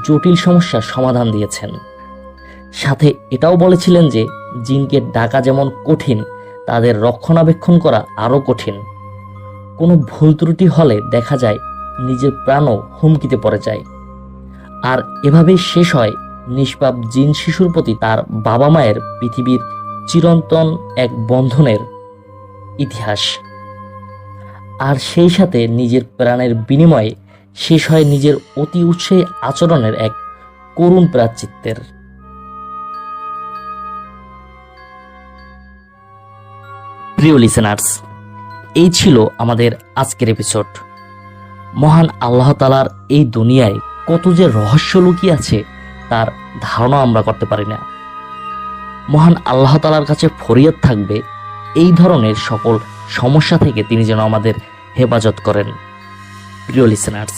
S1: জটিল সমস্যার সমাধান দিয়েছেন। সাথে এটাও বলেছিলেন যে জিনকে ডাকা যেমন কঠিন, তাদের রক্ষণাবেক্ষণ করা আরো কঠিন। কোনো ভুল ত্রুটি হলে দেখা যায় নিজের প্রাণও হুমকিতে পড়ে যায়। আর এভাবেই শেষ হয় নিষ্পাপ জিন শিশুর প্রতি তার বাবা মায়ের পৃথিবীর চিরন্তন এক বন্ধনের ইতিহাস। আর সেই সাথে নিজের প্রাণের বিনিময়ে শেষ হয় নিজের অতি উৎসাহী আচরণের এক করুণ প্রায়শ্চিত্তের। প্রিয় লিসেনার্স, এই ছিল আমাদের আজকের এপিসোড। মহান আল্লাহ তাআলার এই দুনিয়ায় কত যে রহস্য লুকিয়ে আছে তার ধারণা আমরা করতে পারি না। মহান আল্লাহ তাআলার কাছে ফরিয়াদ থাকবে এই ধরনের সকল সমস্যা থেকে তিনি যেন আমাদের হেফাজত করেন। প্রিয় লিসেনার্স,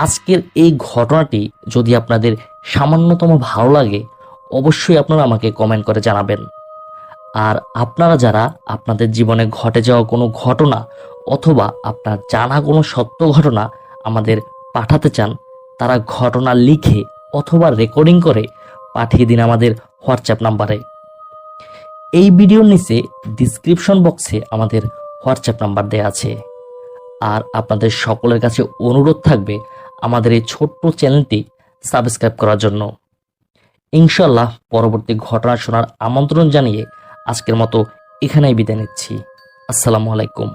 S1: আজকের এই ঘটনাটি যদি আপনাদের সামান্যতম ভালো লাগে অবশ্যই আপনারা আমাকে কমেন্ট করে জানাবেন। আর আপনারা যারা আপনাদের জীবনে ঘটে যাওয়া কোনো ঘটনা অথবা আপনার জানা কোনো সত্য ঘটনা আমাদের পাঠাতে চান, তারা ঘটনা লিখে অথবা রেকর্ডিং করে পাঠিয়ে দিন আমাদের হোয়াটসঅ্যাপ নাম্বারে। এই ভিডিওর নিচে ডিসক্রিপশন বক্সে আমাদের হোয়াটসঅ্যাপ নাম্বার দেওয়া আছে। আর আপনাদের সকলের কাছে অনুরোধ থাকবে আমাদের এই ছোট্ট চ্যানেলটি সাবস্ক্রাইব করার জন্য। ইনশাল্লাহ পরবর্তী ঘটনা শোনার আমন্ত্রণ জানিয়ে আজকের মতো এখানেই বিদায় নিচ্ছি। আসসালামু আলাইকুম।